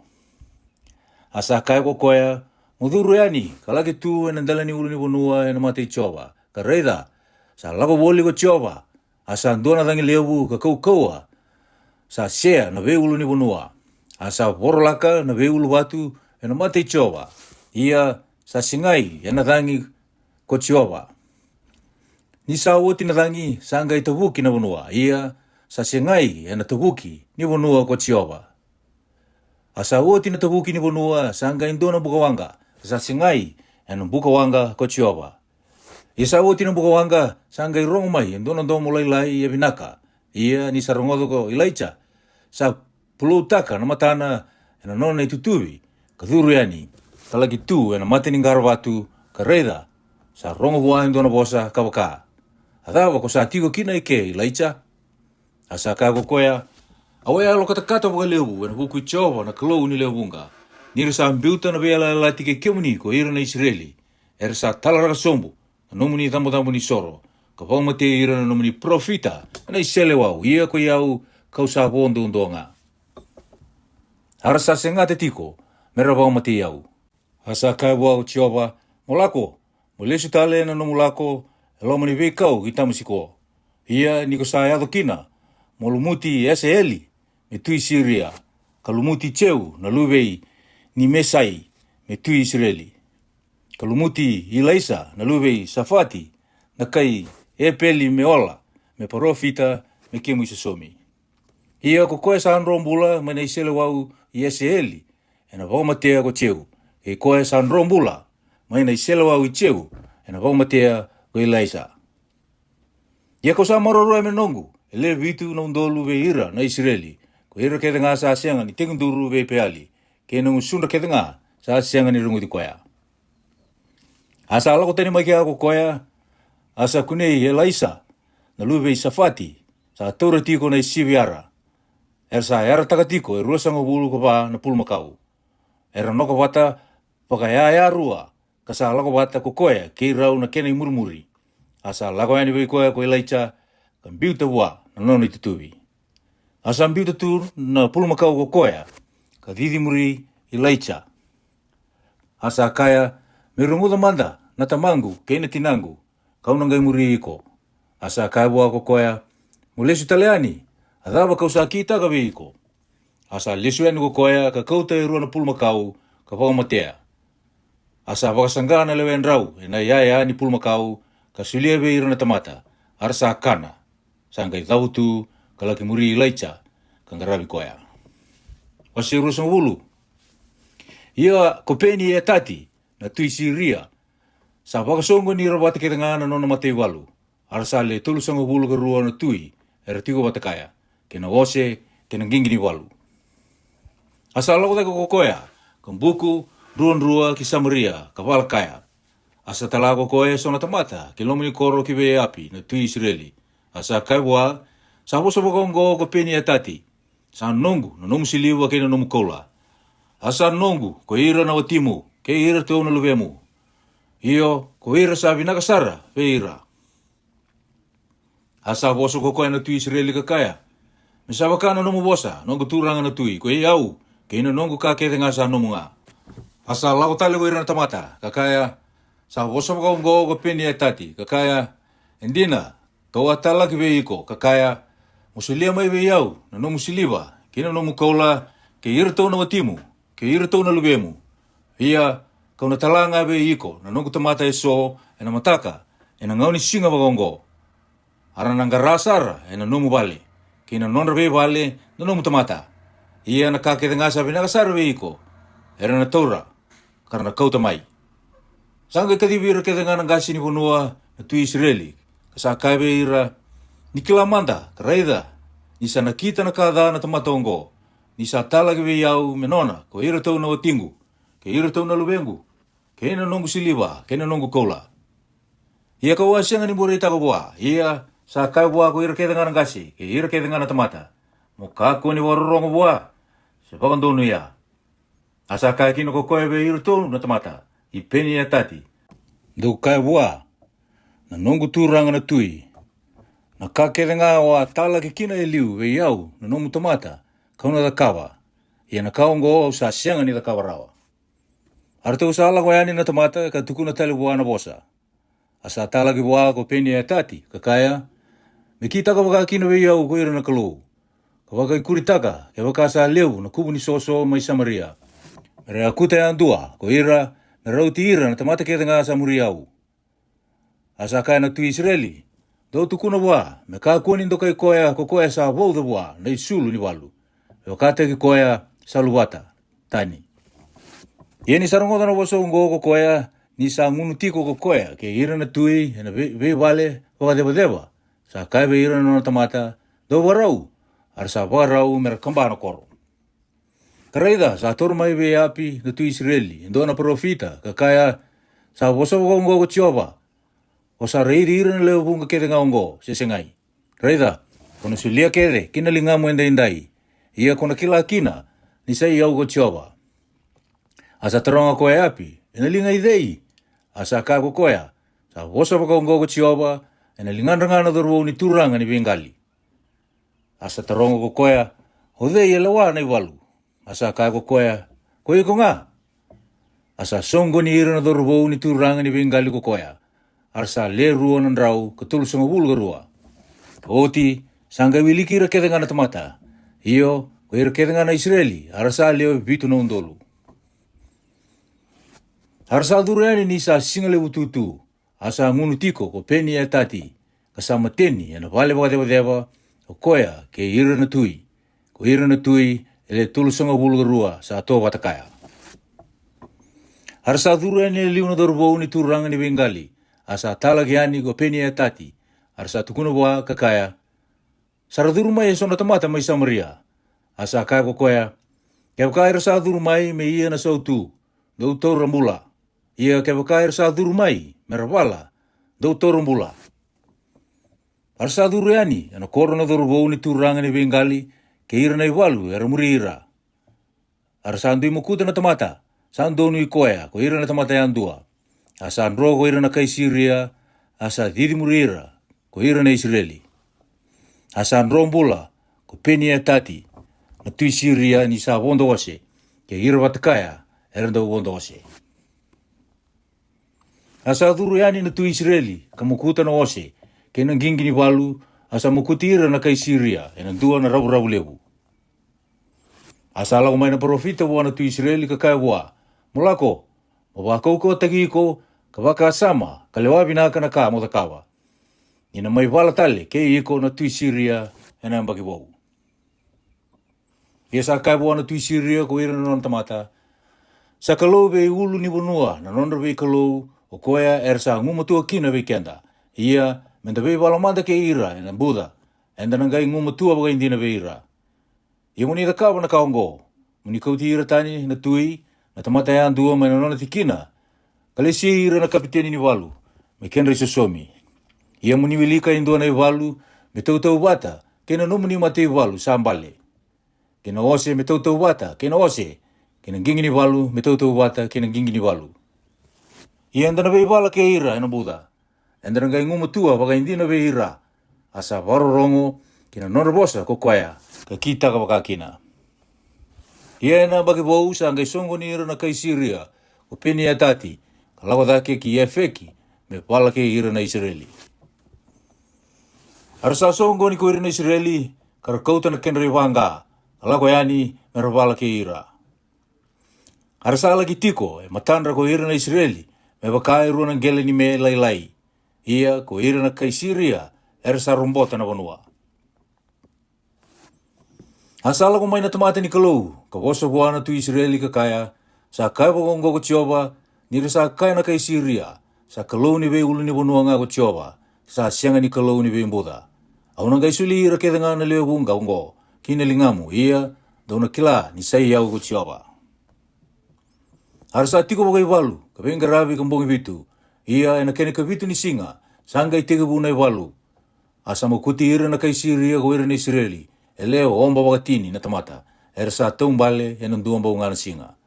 Asa kai ko koea, muduru yani, kalaki tu e nandala ni ulu ni bonua e na mate i chova. Ka reida, sa lako woli ko chova. Asa ndona dangi lebu ka kaua. Sa sea na ve ulu ni bonua. Asa borolaka na ve ulu watu e na mate i chova. Ia sa singai e na dangi ko chova. Ni sa oti na dangi sa ngai tabuki na bonua. Ia sa singai e na tabuki ni bonua ko chova. Asa oti na tabuki ni bonua sa ngai ndona bukawanga. Sa singai e na bukawanga ko chova. Isa oti na bukawanga sa ngai rongmai e ndona domo lai e binaka. Ia ni sa rongodo ko ilaicha. Sa pulutaka na matana e na nona i tutuvi. Ka dhuru yani. Talagi tu e na mate ni ngarabatu ka reida. Sa rongo bua e ndona bosa ka waka. Adhawa ko sa tigo kina ike ilaicha. Asa ka ko koea. Awe alo kata waka lewu e na buku i chova na kalou ni lewunga. Nira sa mbiuta na vela lati ke kemuni ko ira na Israeli. Era sa talara ka sombu. Na nomuni dhambo ni soro. Ka wamate ira na nomuni profita. Na isele wau. Ia ko iau kau sa bondo nga. Ara sa sengate tiko. Mera wamate iau. Asa kai wau chova. Molako. Molesu tale na no mulako. Eloma ni vei kau ki tamusiko. Ia ni ko sa yado kina. Molumuti ese eli. Me tui Syria. Kalumuti cheu na luvei ni Mesai. Me tui Israeli. Kalumuti Ilaisa na luvei Safati. Na kai epeli me ola. Me profita me kemu isasomi. Ia ko koe sa anrombula me na isele wau i ese eli. E na waumatea ko cheu. e koe sa nrombula, mai nei selo au i teu, e na waumatea ko i laisa. Ia ko sa marorua me nongu, e le vitu na undolu ve ira na Israeli, ko ira ke ngā sa asianga ni tegunduru ve peali, ke nungu sunda ke ngā sa asianga ni rungu di koea. Asa alako tani mai kia ko koea, asa kunei e laisa, na luve i safati, sa taura tiko na i siviara, sa era takatiko e ruasanga wulu ko pa na pulmakau. Era noko wata paka ya rua, ka sa alako wata ko koea, kei rau na kena i murmuri. Asa lako yani vei koea ko e laicha, ka mbiuta wā na noni tutuvi. Asa mbiuta tu na pulmakau ko koea, ka didimuri i laicha. Asa kaya, me runguda manda, na tamangu, keina tinangu, kaunangai muri iko. Asa kaya bua ko koea, mo lesu taleani, adhava kau sa kita ka iko. Asa lesu yani ko koea, ka kauta e rua na pulmakau, ka whakamatea. Asa wakasangana lewe rau, e na iaia ni pulmakau, ka sulia ve ira na tamata, arsa kana, sangai dhautu, ka laki muri i laicha, ka ngarabi koea. Wasi rusang wulu. Ia ko peni e tati, na tui siria, sa wakasongo ni rawata ke ngana nona matei walu, arsa le tulusanga wulu ka rua na tui, e ratiko watakaya, ke na ose, ke na ngingini walu. Asa lako ko koea, kan buku, ruan rua ki Samaria, ka walakaya. Asa talago koe sona tamata, ke lomini koro ki vei api, na tui Israeli. Asa kaiwa, sa wosa wakongo ko peni e tati, sa nongu, na nomu siliwa ke na nomu kola. Asa nongu, ko ira na watimu, ke ira teo na luvemu. Iyo, ko ira sa vinakasara, ve ira. Asa wosa ko koe na tui Israeli ka kaya. Misawa ka na nomu wosa, nongu turanga na tui, ko au, ke ina nongu ka kete nga sa nomu nga. Asa lau tale ko ira na tamata, ka kaya, sa wosa wakongo ko peni e tati, ka kaya, endina, toa tala ki ve iko, ka kaya, musulia mai ve au, na nomu siliwa, ke ina nomu kola, ke ira teo na watimu, ke ira teo na luvemu. Ia, kau na talanga ve iko, na nongu tamata e so, e na mataka, e na ngauni singa wakongo. Ara na ngarasara, e na nomu vale, ke ina nonra ve vale, na nomu tamata. Ia na kakete ngasa vinakasara ve iko, era na taura, karena kau tamai. Sanga kadivira kete ngana ngasi ni vonua, na tui Israeli, kasa kai ve ira, ni kilamanda, karaida, ni sa nakita na kada na tamatongo, ni sa tala ke ve iau menona, ko ira tau na watingu, ke ira tau na lubengu, ke ina nongu siliwa, ke ina nongu kola. Ia kau asianga ni mure tako boa, ia sa kai boa ko ira kete ngana ngasi, ke ira kete ngana tamata, mo kako ni warorongo boa, se pakandonu ia. Asa kai kino ko koe ve ira tau na tamata, i peni e tati. Dau kai boa, na nongu turanga na tui, na kakete ngā o tala ke kina e liu ve iau na nomu tamata, kauna da kawa, ia na kaongo o sa sianga ni da kawa rawa. Artau sa ala koe ani na tamata ka tukuna tali boa na bosa. Asa tala ki boa ko peni e tati, ka kaya, me ki taka waka kina ve iau ko ira na kalou. Ka waka i kuritaka, ke waka sa leu na kubu ni soso mai Samaria. Mere akuta e andua, ko ira, na rauti ira na tamata kete ngā sa muri au. Asa kaya na tui Israeli, do tukuna boa, me ka kuani ndo kai koea ko koea sa wauda boa, na isulu ni walu. E wakate ki koea sa luwata, tani. Ia ni sarangoda na waso ungo ko koea, ni sa ngunu tiko ko koea, ke ira na tui, na ve vale, waka deba, sa kai ve ira na tamata, do warau, ar sa warau mera kambana koro. Karaida, sa toru mai ve api na tui Israeli, ndo na profita, ka kaya, sa waso ungo ko tioba, o sa reiri ira na leo bunga kete nga ungo, sesengai. Karaida, kono sulia kere, kina lingamu indai, ia kona kila kina, ni sa iau ko tioba. Asa taronga koe api, ina linga idei, asa ka ko koea, sa waso ungo ko tioba, ina lingandangana dorwo ni turanga ni bengali. Asa taronga ko koea, hodei e lawa na iwalu. Asa ka ko koea, koe ko nga. Asa songo ni ira na dorwo ni turanga ni bengali ko koea. Arsa le rua nan rau, katulus nga wulu rua. Oti, sanga wiliki ira kete ngana tamata. Iyo, ko ira kete ngana Israeli, arsa leo vitu na undolu. Arsa dureani ni sa singale wututu, asa ngunu tiko ko peni e tati, kasama teni, ena vale wakadeva, o koea ke ira na tui. Ko ira na tui, ele tulus nga wulu rua, sa to watakaya. Harsa dhuru ni liuna dorbo ni turanga ni bengali. Asa talagiani go peni e tati. Harsa tukuna wa kakaya. Saradhuru mai sona tamata mai samaria. Asa kaya kokoya. Kaya kaya rasa dhuru mai me ia na sautu. Doutor Rambula. Ia kaya kaya rasa dhuru mai. Merabala. Doutor Rambula. Harsa dhuru yani. Ano korona dorbo ni turanga ni bengali. Ke ira na iwalu era murira. Harsa andui mukuta na tamata. Sandonu i koea, ko ira na tamata yandua. Asa andro ko ira na kai Syria, asa didi murira, ko ira na Israeli. Asa andro mbula, ko peni e tati, na tui Syria ni sa wondo wase, ke ira watakaya, eranda wondo wase. Asa dhuru yani na tui Israeli, ka mukuta na wase, ke nang gingi ni walu, asa mukuti ira na kai Syria, e nang dua na rabu lebu. Asa ala kumay na profita wana tu Israeli ka kaya wa. Mulako, mawako ko tagi ko, kabaka sama, kalewa binaka na ka mo takawa. Ina may wala tali, kaya iko na tu Syria, ena ang bagiwaw. Yasa kaya wana tu Syria ko ira na tamata. Sa kalo be ulu ni bunua, na nondra be kalo, o koya ersa ngumatu akina be kenda. Ia, menda be walamanda ke ira, ena Buddha, enda nangai ngumatu abaga indina be ira. Ia muni takawa na kaongo, muni kauti ira tani na tui, na tamata ya andua mai na nona tikina, kalesi ira na kapiteni ni walu, me kenra sosomi. Ia muni wilika indua na walu, me tau bata, kena no muni mate walu, sambale. Kena ose me tau bata, kena ose, kena gingi ni walu, me tau bata, kena gingi ni walu. Ia andana be wala ke ira, ena Buddha. Andana ngai ngumatua, waka indina be ira, asa warorongo, kena norobosa kokwaya, ka kita ka wakakina. Ia na bagi bau sa ngai songo ni ira na kai Syria, o peni e tati, ka lawa dake ki e feki, me wala ke ira na Israeli. Arsa songo ni ko ira na Israeli, karakauta na kenre wanga, ka lawa yani, me wala ke ira. Arsa lagi tiko, e matandra ko ira na Israeli, me wakai rua ng gele ni me lailai. Ia ko ira na kai Syria, ersa rumbota na wanua. Asala ko may natamata ni kalou, kawosa buwana tu Israeli ka kaya, sa kaya ko tioba, nira sa kaya na kay Syria, sa kalou ni be ulu ni bunua nga ko tioba, sa siyanga ni kalou ni be Buddha. Au nang gaisuli ira keda nga na leo bunga ungo, kinalingamu, iya, daw na kila ni sayaw ko tioba. Harasa tiko bagay walu, kabeng garabi kambong ibitu, iya na kene kabitu ni singa, sanggay tiga bunay walu. Asa mo kuti ira na kay Syria ko ira ni Israeli, eleo omba wakatini na tamata, ersa tumbale enang duamba ungan singa.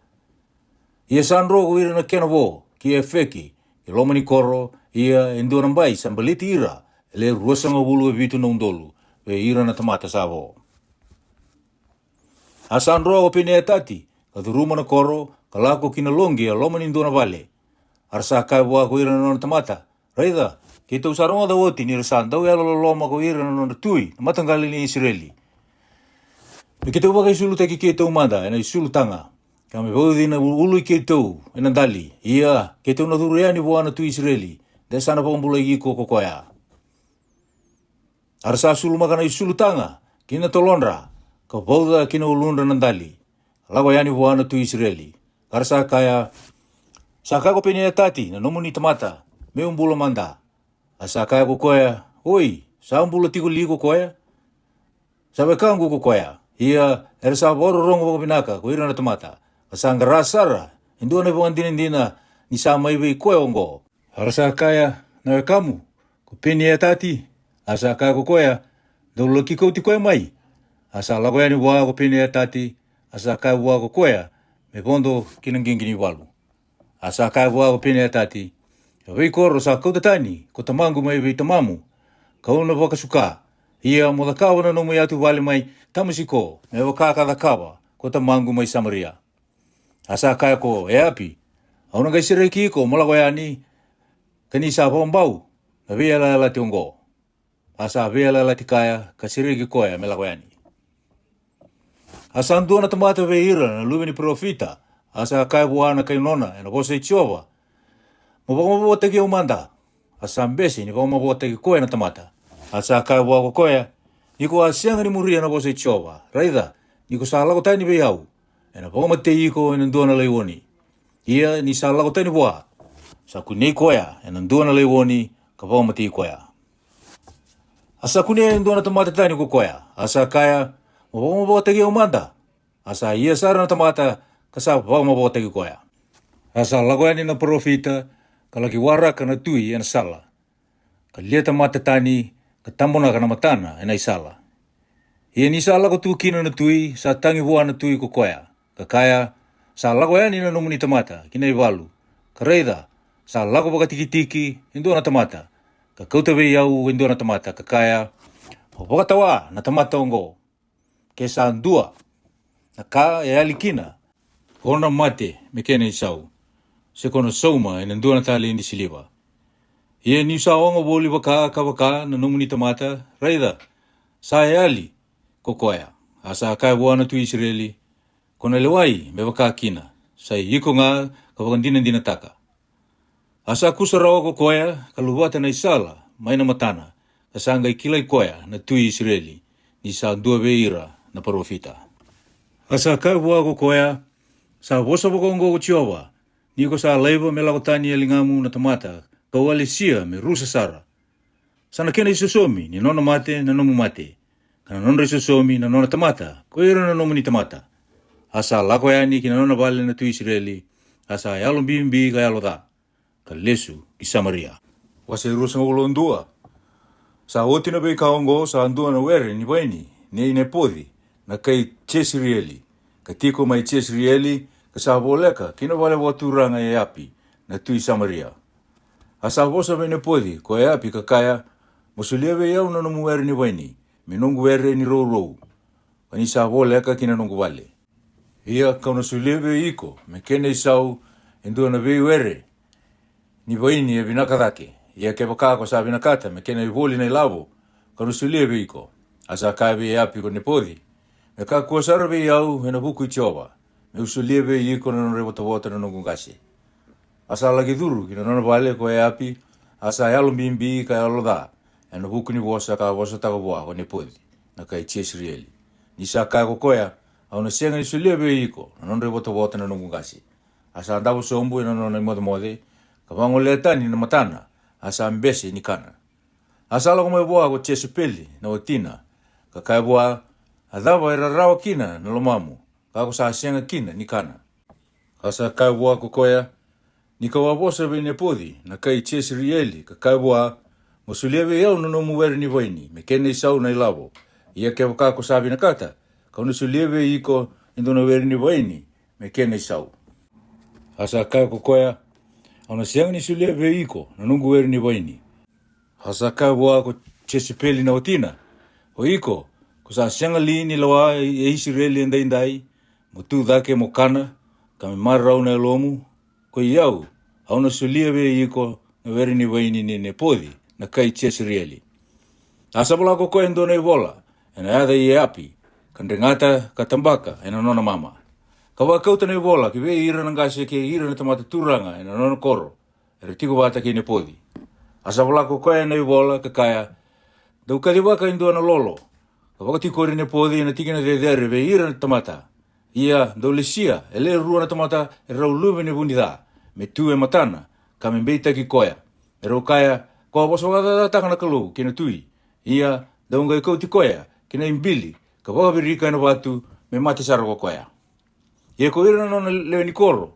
Ia sanro ko ira na kenabo, ki e feki, iloma ni koro, ia endu nambai sambaliti ira, ele ruasa ngabulu e bitu na undolu, ve ira na tamata sabo. Asanro ko pine tati, kaduruma na koro, kalako kinalongi aloma ni nduna vale. Arsa kaiwa ko ira na tamata, raida, kita usaronga da woti ni rasan, daw yalo loma ko ira na tui, matanggali ni Israeli. Kita ubagai sulu teki kita umanda, ena sulu tanga. Kami baudi na ulu kita, ena dali. Ia, kita una duriani buana tu Israeli. Desana pambula iko kokoya. Arsa sulu makana sulu tanga, kina tolonra. Ka bauda kina ulunra nandali. Lawa yani buana tu Israeli. Arsa kaya, saka ko penia tati, na nomuni tamata, me umbula manda. Asa kaya kokoya, oi, sa umbula tigo ligo kokoya. Sabe kangu kokoya. Ia, ersa boro rongo bako binaka, ko ira na tamata. Kasang rasara, hindu na ibang dina ni sama ibe koe ongo. Arsa kaya, na kamu, ko peni e tati, asa kaya ko koea, daulo ki kouti koe mai. Asa lago yani waa ko peni e tati, asa kaya waa ko koea, me bondo kinanggingini walu. Asa kaya waa ko peni e tati, wei koro sa kouta tani, ko tamangu mai ibe tamamu, kauna baka suka. Ia mo kawa na nomo yatu wale mai tamasiko, me wakaka da kawa, ko tamangu mai Samaria. Asa kaya ko e api, au na gaisire ki ko mola wayani, kani sa bombau, na via la tiongo. Asa via la tikaya, kasire ki ko e mela wayani. Asa andua na tamata ve ira na lumini profita, asa kaya buana kay nona, na bose chova. Mo bako mo tegi umanda, asa mbesi ni bako mo tegi ko e na tamata. Asa kaya buako koea, niko asianga ni muria na bose chova. Raida, niko sa lago tani be yau. Ena poma te iko ena ndua na leiwoni. Ia ni sa lago tani boa. Sa kunei koea, e nan duana lewoni, ka wau mati koea. Asa kunei duana tamata tani ko koea. Asa kaya, mabawa tegi o manda. Asa ia sara na tamata, kasa wau mabawa tegi koea. Asa lago yani na profita, ka lagi wara ka na tui ena sala. Ka lia tamata tani, ka tambona ka na matana ena isala. Ia ni sa lago tu kina na tui, sa tangi hua na tui ko koea. Ka kaya, sa lago yani na numuni tamata, kina iwalu. Ka reida, sa lago baka tiki-tiki, hindu na tamata. Ka kautawe iau hindu na tamata, ka kaya, o wakatawa na tamata ongo. Ke sa ndua, na ka e alikina, kona mate me kene isau. Se kono sauma e nandua na tali indi siliwa. Ia ni sa ongo boli waka ka waka na numuni tamata, reida, sa e ali, ko koea. Asa kai wana tu Israeli, kona lewai me waka kina, sa iko nga ka wakandina dina taka. Asa kusarawa ko koea, ka luwata na isala, mai na matana, ka sanga ikilai koea na tu Israeli, ni sa ndua veira na profita. Asa kai wana ko koea, sa wosa wakongo ko chiowa, ni ko sa laiva me lakotani elingamu na tamata, ka wale sia me rusa sara. Sana kena isosomi, ni nona mate na nomu mate. Kana nona isosomi na nona tamata, ko ira na nomu ni tamata. Asa lako yani kina nona vale na tu Israeli, asa yalo bimbi ka yalo da, ka lesu ki Samaria. Wase rusa ngolo ndua. Sa oti na bei kaongo, sa ndua na were ni waini, ni ine podi, na kai Chesrieli. Ka tiko mai Chesrieli, ka sa voleka, kina vale waturanga e api, na tu Samaria. Asa vosa vene podi, ko e api ka kaya, mosuliave iau na nomu were ni waini, me nongu were ni rou. Kani sa voleka kina nongu vale. Ia kauna suliave iko, me kene isau, endua na vei were, ni waini e vinakadake. Ia ke waka ko sa vinakata, me kene voli na ilavo, kauna suliave iko. Asa kaiwe e api ko ne podi. Me ka kuasara vei iau, hena buku i chova. Me usuliave iko na nore wata na nongu ngasi. Asa lagi duru, kina nona vale ko e api, asa yalo bimbi ka yalo da. Ena buku ni wosa ka wosa taka boa ko ne podi, na kai Chesrieli. Ni sa kai ko koea, au na senga ni suliave iko, na nore wata na nongu ngasi. Asa andawo sombu ina nona mode, ka wango leatani na matana, asa mbese ni kana. Asa lako mai boa ko Chesupeli na watina, ka kai boa, adhawa era rawa kina na lomamu, ka ko sa senga kina ni kana. Asa kai boa ko koea, ni ka wabosa vene podi, na kai Chesrieli, ka kai boa, mosuliave iau na nomu were ni waini, me kene isau na ilavo. Ia ke waka ko sabi na kata, ka unusuliave iko indo na were ni waini, me kene isau. Asa kai ko koea, au siang ni suliave iko, na nungu were ni waini. Asa kai boa ko Chesupeli na watina, o iko, ko sa sianga li ni lawa e Israeli indai, mo tu dhake mo kana, ka me marau na elomu, ko iau, au na suliave iko, na were ni waini ne podi, na kai Chesrieli. Asa pala ko koe ndo nei vola, ena ada i api, kan rengata ka tambaka, ena nona mama. Ka wakauta nei vola, ki vei ira nangase ke ira na tamata turanga, ena nona koro, ere tiko wata ki ne podi. Asa pala ko koe nei vola, ka kaya, dau kadi waka indo na lolo, ka wakatiko ri ne podi, ena tiki na dedere, vei ira na tamata. Ia, dau lesia, ele rua na tamata, e rau lume ne bunida, me tu e matana, ka me beita ki koea. E rau kaya, ko boso wada taka na kalu, kina tui. Ia, daunga i kauti koea, kina imbili, ka wakabirika na watu, me mati sara ko koea. Ia ko ira na nona leo ni koro,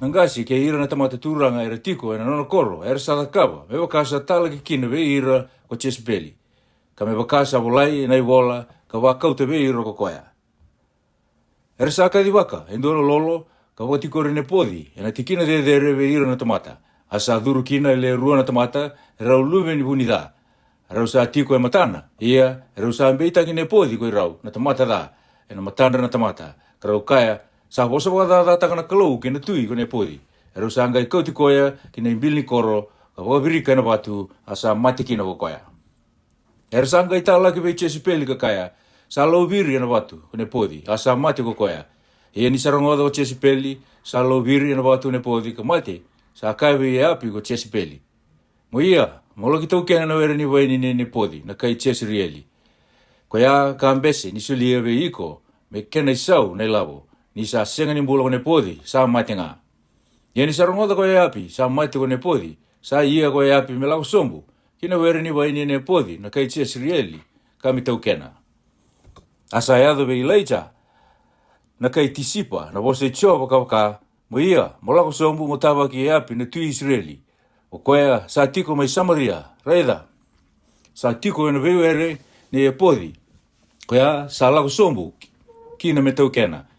nangasi ke ira na tamata turanga ere tiko, ena nona koro, ere sadakaba, me wakasa tala ki kina ve ira ko Chesupeli. Ka me wakasa volai na i vola, ka wakauta ve ira ko koea. Ere saka di waka, endoro lolo, ka wakatiko rene podi, ena tikina de ve ira na tamata. Asa duru kina le rua na tamata, rau lume ni bunida. Rau sa tiko e matana, ia, rau sa ambeita ki ne podi koi rau, na tamata da, e na matanda na tamata. Ka rau kaya, sa bosa wada taka na kalou ki na tui ko ne podi. Rau sa angai kauti koea, ki na imbili koro, ka wakabirika na watu, asa mati kina ko koea. Ere sa angai tala ki vei Chesupeli ka kaya, sa lau viri na watu ko ne podi, asa mati ko koea. Ia ni sarangoda o Chesupeli, sa lau viri na watu ne podi, ka mati, sa kaiwe e api ko Chesupeli. Mo ia, molo ki tau kena na wera ni waini ne podi, na kai Chesrieli. Ko ia ka ambese, ni suliave iko, me kena isau na ilavo, ni sa senga ni mbula ko ne podi, sa mati ngā. Yeni sarongoda ko api sa maite ko ne podi sa ia ko api me lau sombu kina were ni waini ne podi na kai tia Israeli kami tau kena asa yado be ilaita na kai tisipa na wose choba ka mo ia mo lau sombu mo tava ki api na tui Israeli o koea sa tiko mai Samaria reida sa tiko na were ne podi koea sa lau sombu kina me tau kena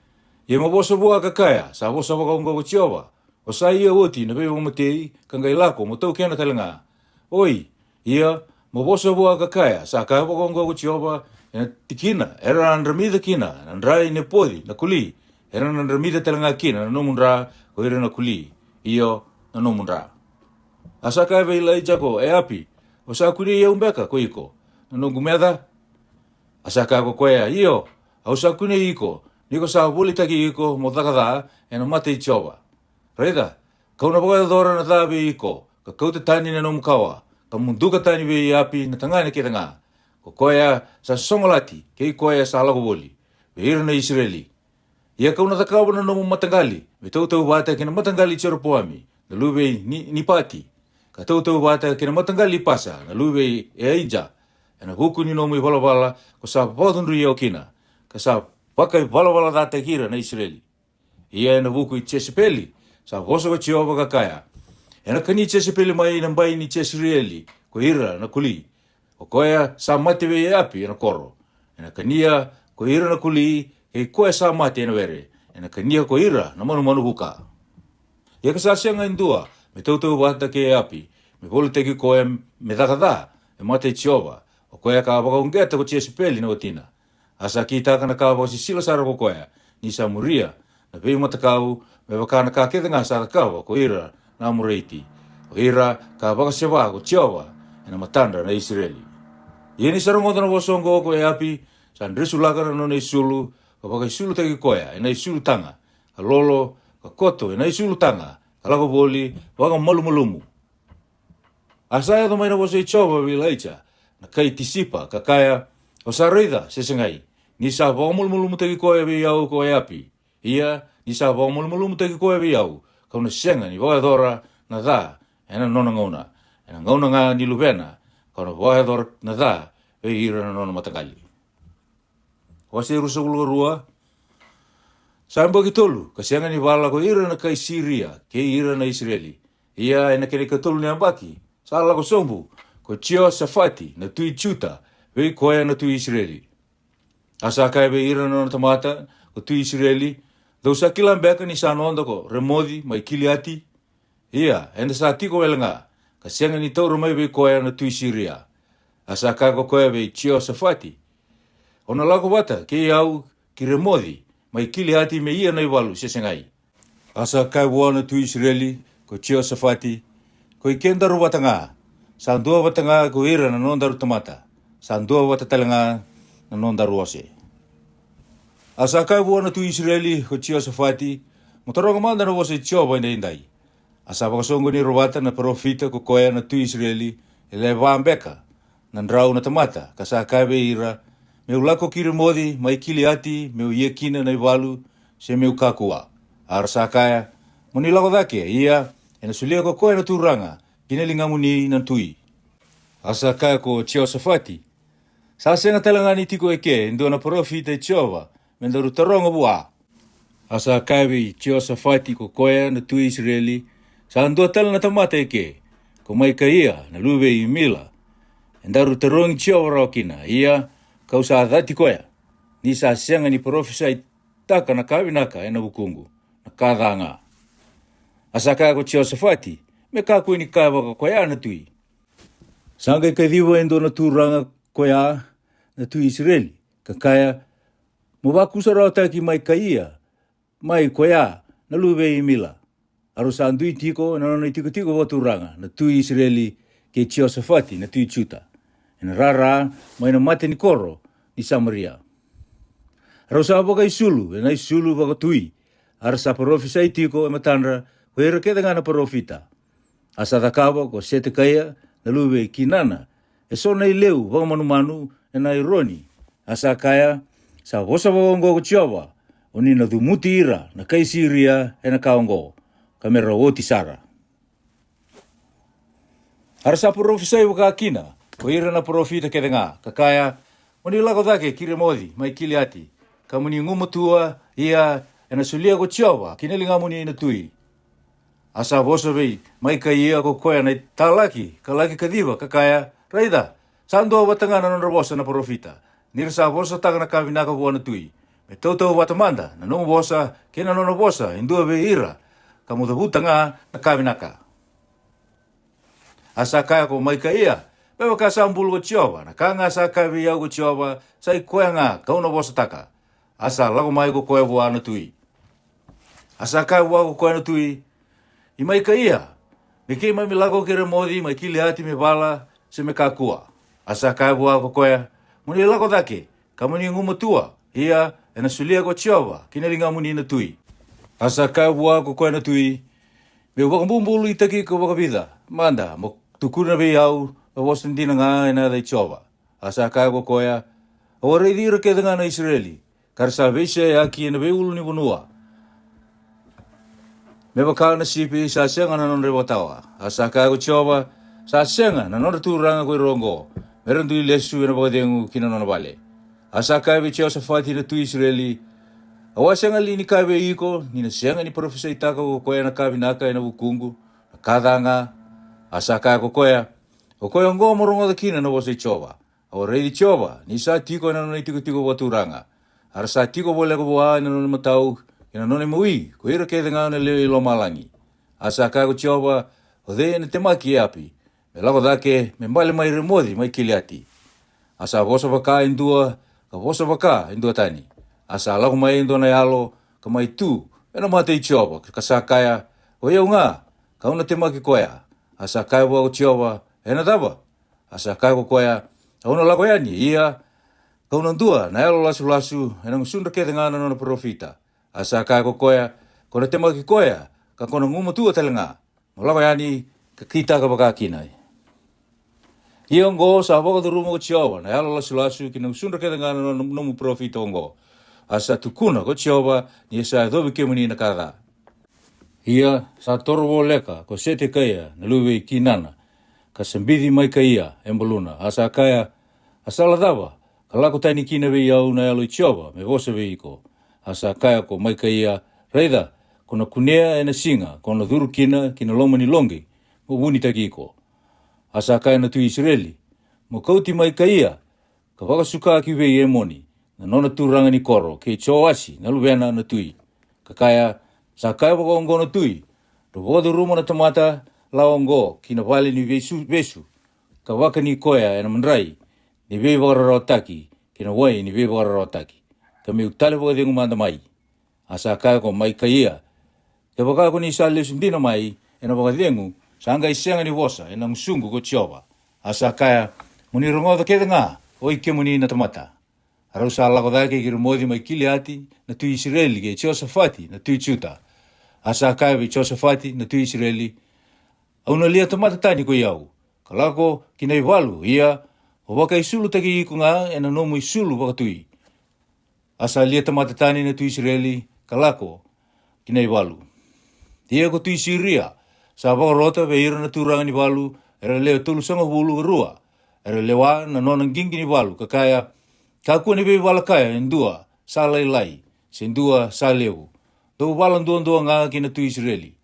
ye mo boso bua kakaya sa boso baka unga ko choba o sa ia oti na bebo matei kangai lako mo tau kena talanga oi ia mo boso bua kakaya sa ka baka unga ko choba tikina era andramida kina andrai ne podi na kuli era andramida talanga kina no mundra ko era na kuli io na no mundra asa ka ve lai jako e api o sa kuli ia umbeka ko iko no gumeda asa ka ko koea io au sa kune iko niko sa buli taki iko mo takada e na mate i choba. Reida, kauna baka dora na tabi iko, ka kauta tani na nomukawa, ka munduka tani be i api na tangane ke tanga. Ko koea sa songolati, ke i koea sa alako boli, be ira na Israeli. Ia kauna takawa na nomu matangali, be tautau bata ke na matangali choro poami, na lube ni pati. Ka tautau bata ke na matangali pasa, na lube e aija, e na huku ni nomu i balabala, ko sa papadunru i okina, ka sa pakai vala data kira na Israeli. Ia na buku i Chesipeli, sa voso ka Jehova kakaya. E na kani Chesipeli mai na mbai ni Chesireli, ko ira na kuli. O koea sa mate we api na koro. E na kania ko ira na kuli, e koea sa mate na were. E na kania ko ira na manu buka. Ia ka sa sianga indua, me tautau bata ke api, me bolu teki koea me dakada, e mate Jehova. O koea ka wakaungeta ko Chesipeli na otina. Asa kita kana kawa si sila sara ko koea, ni Samuria, na pei matakau, me wakana ka kete ngā sara kawa ko ira na Amoreiti. O ira ka wakaseva ko Jehova, e na matanda na Israeli. Ia ni sarangoto na wasongo ko e api, sa ndrisu lakana no na isulu, ka wakaisulu teki koea, e na isulu tanga, ka lolo, ka koto, e na isulu tanga, ka lako boli, waka malumumu. Asa yato mai na waso i Jehova vilaicha, na kai tisipa, ka kaya, o sa reida, sesengai, ni sa vamulmulumu teki koe vi au ko e api. Ia, ni sa vamulmulumu teki koe vi au. Kauna senga ni waedora na dha, e na nona ngauna. E na ngauna ngā ni lupena, kauna waedora na dha, e ira na nona matangali. Wase rusa ulurua, sa mbaki tolu, ka senga ni wala ko ira na kai Syria, ke ira na Israeli. Ia, e na kere ka tolu ni ambaki, sa ala ko sombu, ko Jehoshaphat na tui Juda, vei koea na tui Israeli. Asa kai be ira na tamata ko tui Israeli. Dau sa kilan beka ni sa nonda ko remodi mai kiliati. Ia, enda sa tiko welenga. Ka senga ni tauro mai be koea na tui Syria. Asa kai ko koea be Jehoshaphat. Ona lako bata ke iau ki remodi mai kiliati me ia na iwalu sesengai. Asa kai ua na tui Israeli ko Jehoshaphat. Ko i kendaru watanga. Sa ndua watanga ko ira na nondaru tamata. Sandua wata talanga na nondaru ose. Asa kai ua na tu Israeli ko Jehoshaphat, motoronga manda na wose Jehova ina indai. Asa wakasongo ni robata na profita ko koea na tu Israeli, ele waambeka, na ndrau na tamata, kasa kai be ira, meu lako kiri modi, mai kiliati, meu iekina na iwalu, se meu kakua. Arasa kaya, moni lako dhake, ia, ena sulia ko koea na turanga, kinelinga muni na tui. Asa kaya ko Jehoshaphat, sa senga talanga ni tiko eke, ndo na profita Jehova, mendaru taronga bua. Asa kaiwi Jehoshaphat ko koea na tui Israeli, sa ndo tala na tamata eke, ko mai ka ia na luwe i mila. Endaru tarongi Jehova raokina, ia kau sa dhati koea, ni sa senga ni profisa i taka na kawinaka e na bukungu, na kadhanga. Asa kaya ko Jehoshaphat, me kaku ini kaya waka koea na tui. Sanga i kaiwiwa endo na turanga koea, na tu Israeli, ka kaya, mo wakusa rao taki mai kaia, mai koea, na luwe i mila. Aro sa andui tiko, na nana i tiko waturanga, na tu Israeli, ke Jehoshaphat, na tu Juda. E na rara, mai na mate ni koro, ni Samaria. Aro sa waka isulu, e na isulu waka tui, ara sa profisa i tiko, e matandra, ko hera keda ngana profita. Asa takawa, ko sete kaya, na luwe i kinana, e so na i leu, waka manu, e na ironi, asa kaya, sa wosa wawango ko Jehova, o ni na dumuti ira, na kai Syria, e na kaongo, kamera o tisara. Arasa profisai waka kina, ko ira na profita ke nga, kakaya, mani lako dake kire modi, mai kili ati, kamuni ngumutua, ia, ena sulia ko tiawa, kinelinga muni ina tui. Asa vosa vei, mai ka ia ko koya na talaki, kalaki kadiva, kakaya, raida, sando watanga na nonrobosa na profita, nirsa vosa taka na kavinaka buana tui. Me toto watamanda, na nungu bosa, kena nonrobosa, indua ve ira, kamuta hutanga na kavinaka. Asa kaya ko mai ka ia, pewa ka sambulu ko tioba, na kanga asa kavi au ko tioba, sai koya nga, kauna bosa taka. Asa lako mai ko koya buana tui. Asa kaya bua ko koya na tui, i mai ka ia, me kei mai mi lako kere modi, mai kili ati me bala, se me kakua. Asa kaya bua ko koya, muni lako dake, ka muni ngumatua, ia, ena sulia ko tioba, kinelinga muni na tui. Asa kaya bua ko koya na tui, me wakamumbulu itaki ko wakabida, manda, mo tukuna be au, a wasan dina nga ena dai tioba. Asa kaya ko koya, o reidira ke nga na Israeli, karsa veisha ya ki ena be ulu ni bunua. Me waka na sipi sa senga na non rewatawa. Asa kaya ko tioba, sa senga na non turanga ko rongo. Meron tui lesu ena bakadengu kina non vale. Asa kaya be Jehoshaphat na tu Israeli. Awa senga li ni kaya be iko, ni na senga ni profesa itaka ko koya na kabinaka ena bukungu. Kadanga, asa kaya ko koya. Ko koya ngo morongo da kina na wasa tioba. Awa reidi tioba, ni sa tiko na non tiko waturanga. Ara sa tiko bole ko bua na non matau. Ina none mui, ko ira ke nga na leo ilo malangi. Asa kaya ko tioba, o de na temaki api. Me lako dake, me mbale mai remodi, mai kiliati. Asa vosa waka indua, ka vosa waka indua tani. Asa lako mai indua na yalo, ka mai tu, ena mate i tioba, ka sa kaya, o iau nga, ka una temaki koya. Asa kaya bua ko tioba, ena taba. Asa kaya ko koya, ka una lako yani, ia, ka una ndua, na yalo lasu, ena ngusunda ke nga na profita. Asa kaya ko koya, kona temaki koya, ka kona ngumatua talenga. Malako yani, ka kita ka baka kinai. Ia ngo sa waka duruma ko tioba, na yalo lasu, kina ngusunda ke nga na nomu profita ngo. Asa tukuna ko tioba, ni sa dobi ke muni na kada. Ia sa torobo leka, ko sete kaya, na luwe kinana, ka sambidi mai kaya, emboluna. Asa kaya, asa ladaba, ka lako tani kina ve iau na yalo i tioba, me vosa ve iko. Asa kaya ko mai kaya, reida, kona kunea ena singa, kona dhuru kina loma ni longi, mo wuni taki iko. Asa kaya na tu Israeli, mo kauti mai kaya, ka wakasuka ki vei e moni, na nona turanga ni koro, ke choasi, na luwena na tui. Ka kaya, sa kaya waka ongo na tui, ro vodo ruma na tamata, la ongo, kina vale ni besu, ka waka ni koya ena manrai, ni vei wakararotaki, kina wai ni vei wakararotaki. Kami utale waka dengu manda mai. Asa kaya ko mai kaya. Ke waka ko ni sa lesundina mai, ena waka dengu, sa anga isenga ni wosa, ena ngsungu ko tioba. Asa kaya, muni rongoda keda nga, oi ke muni na tamata. Arau sa lako dake ki rumodi mai kili ati, na tu Israeli ke Jehoshaphat na tu Juda. Asa kaya be Jehoshaphat na tu Israeli. Au na lia tamata tani ko iau. Kalako kinai walu, ia, o waka isulu taki iku nga, ena nomu isulu waka tui. Asa lia tamata tani na tu Israeli, kalako, kinai walu. Ia ko tu Syria, sa wakarota ve ira na turanga ni walu, era leo tulu sanga hulu rua, era lewa na nonang gingi ni walu, kakaya, kakua ni be wala kaya, indua, sa lai, sendua, sa leu. Do walang doa nga kina tu Israeli.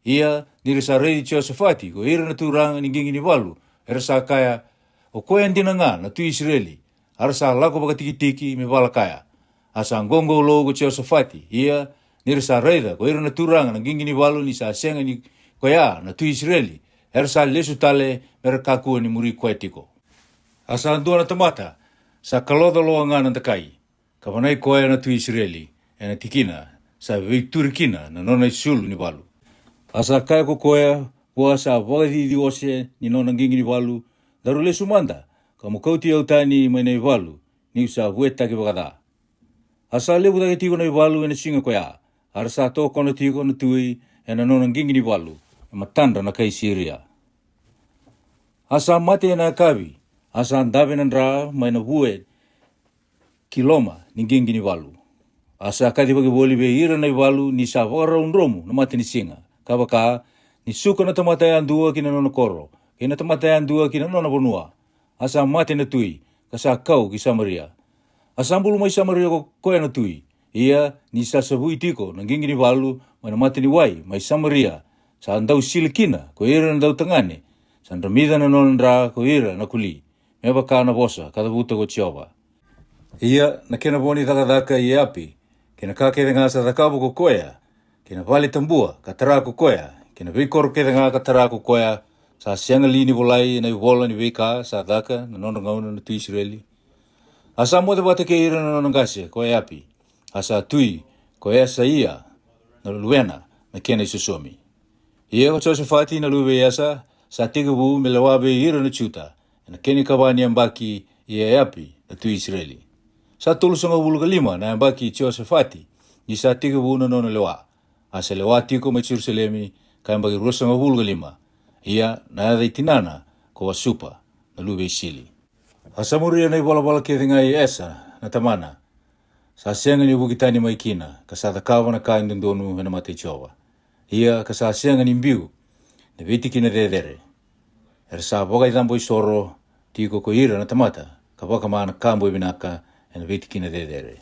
Ia, nire sa rei Jehoshaphat, ko ira na turanga ni gingi ni walu, era sa kaya, o koyan dina nga na tu Israeli, ara sa lako baka tiki me wala kaya. Asa ngongo lo ko Jehoshaphat, ia nire sa reida ko ira na turanga na gingi ni walu ni sa senga ni koya na tu Israeli, era sa lesu tale mera kakua ni muri koetiko. Asa andua na tamata, sa kaloda loa nga na takai, kawanai koya na tu Israeli, ena tikina, sa veiturikina na nona isulu ni walu. Asa kaya ko koya, pua sa wakadi di ose ni nona gingi ni walu, daru lesu manda, kamukauti au tani mai na walu, ni sa hueta ki wakada. Asa lebu dake tiko na walu ena singa koya, ara sa to kono tiko na tui ena nona gingi ni walu, matanda na kai Syria. Asa mate na kavi, asa andave na ndra mai na hue kiloma ni gingi ni walu. Asa kati bagi boli be ira na walu ni sa wara unromu na mate ni singa, kawaka, ni suka na tamatai andua kina nona koro, kina tamatai andua kina nona bonua. Asa mate na tui, kasa kau ki Samaria. Asambulu mai Samaria ko koe na tui. Ia ni sasabui tiko na gingi ni walu mana mate ni wai mai Samaria. Sa andau silikina ko ira na dau tangane. Sa ndramida na nonandra ko ira na kuli. Meba ka na bosa kada buta ko Jehova. Ia na kena boni takadaka i api. Kena kakere nga sa takabu ko koea. Kena vale tambua katara ko koea. Kena vikor kere nga katara ko koea. Sa sianga lini volai na vola ni vika sa daka na nonangauna na tu Israeli. Asa mo te wate ke ira na nonangase ko e api. Asa tui ko e asa ia na luena na kena isusomi. Ia ko Josafati na luwe asa sa tigabu me lawabe ira na chuta. Na keni kawani ambaki i e api na tu Israeli. Sa tulusanga wuluga lima na ambaki Josafati ni sa tigabu na nona lewa. Asa lewa tiko me Jerusalemi ka ambaki rusanga wuluga lima. Ia na ada itinana ko wasupa na luwe sili. Asamuria na iwala ke thinga i esa na tamana. Sa sianga ni bukitani maikina ka sa takawa na kain dondonu na mate Jehova. Ia ka sa sianga ni mbiu na vitiki na dedere. Sa bogai tambo isoro tiko ko ira na tamata ka waka maana kambo i binaka na vitiki na dedere.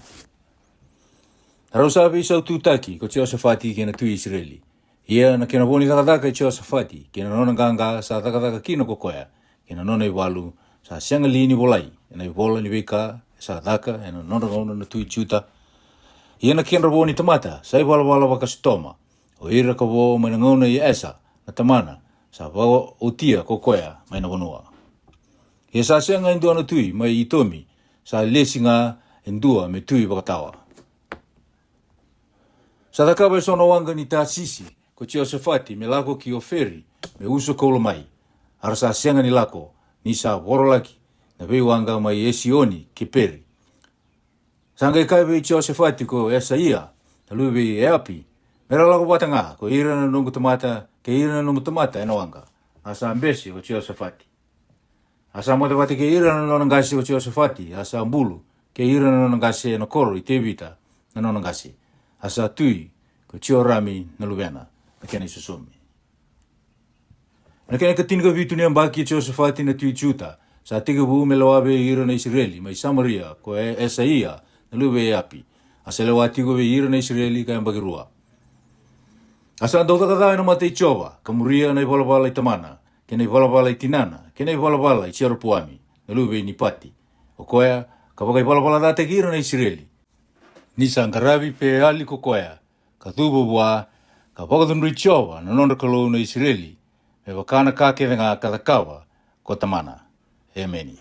Arau sabi isau tutaki ko Josafati kena tu Israeli. Ia na kena boni takadaka i Josafati, kena nona ganga sa takadaka kina kokoya, kena nona i walu, sa sianga lini volai, ena i vola ni wika, sa daka, ena nona gauna na tui chuta. Ia na kena boni tamata, sa i wala waka stoma, o ira ka wo mai na ngauna i esa, na tamana, sa wawa utia kokoya mai na wanua. Ia sa sianga indua na tui, mai i tomi, sa lesinga indua me tui wakatawa. Sa takawa sona wanga ni ta sisi, ko Josafati me lako ki oferi me uso kolo mai. Arasa sianga ni lako ni sa worolaki na wanga mai Esioni ki peri. Sanga ikaiwe i Josafati ko Esaia na luwe e api. Mera lako batanga ko ira na nungu tamata ke ira na nungu tamata ena wanga. Asa ambesi ko Josafati. Asa mote wate ke ira na nonangasi ko Josafati. Asa ambulu ke ira na nonangasi na koro i tevita na nonangasi. Asa tui ko Chiorami na luwena. Na kena isusomi. Na kena katinga vitu ni ambaki Josafati na tui chuta. Sa tigabu me lawabe ira na Israeli mai Samaria ko Esaia na luwe e api. Asa lewa tigo ira na Israeli ka ambaki rua. Asa andau takadai na mate i Jehova. Kamuria na iwalawala i tamana. Kena iwalawala i tinana. Kena iwalawala i Chiarapuami. Na luwe ni pati. O koea kapaka iwalawala date ki ira na Israeli. Nisa angarabi pe ali ko koea. Kathubo bua ka wakadunri Jehova na nonda kalou na Israeli, me wakana ka ke nga katakawa ko tamana. Ameni.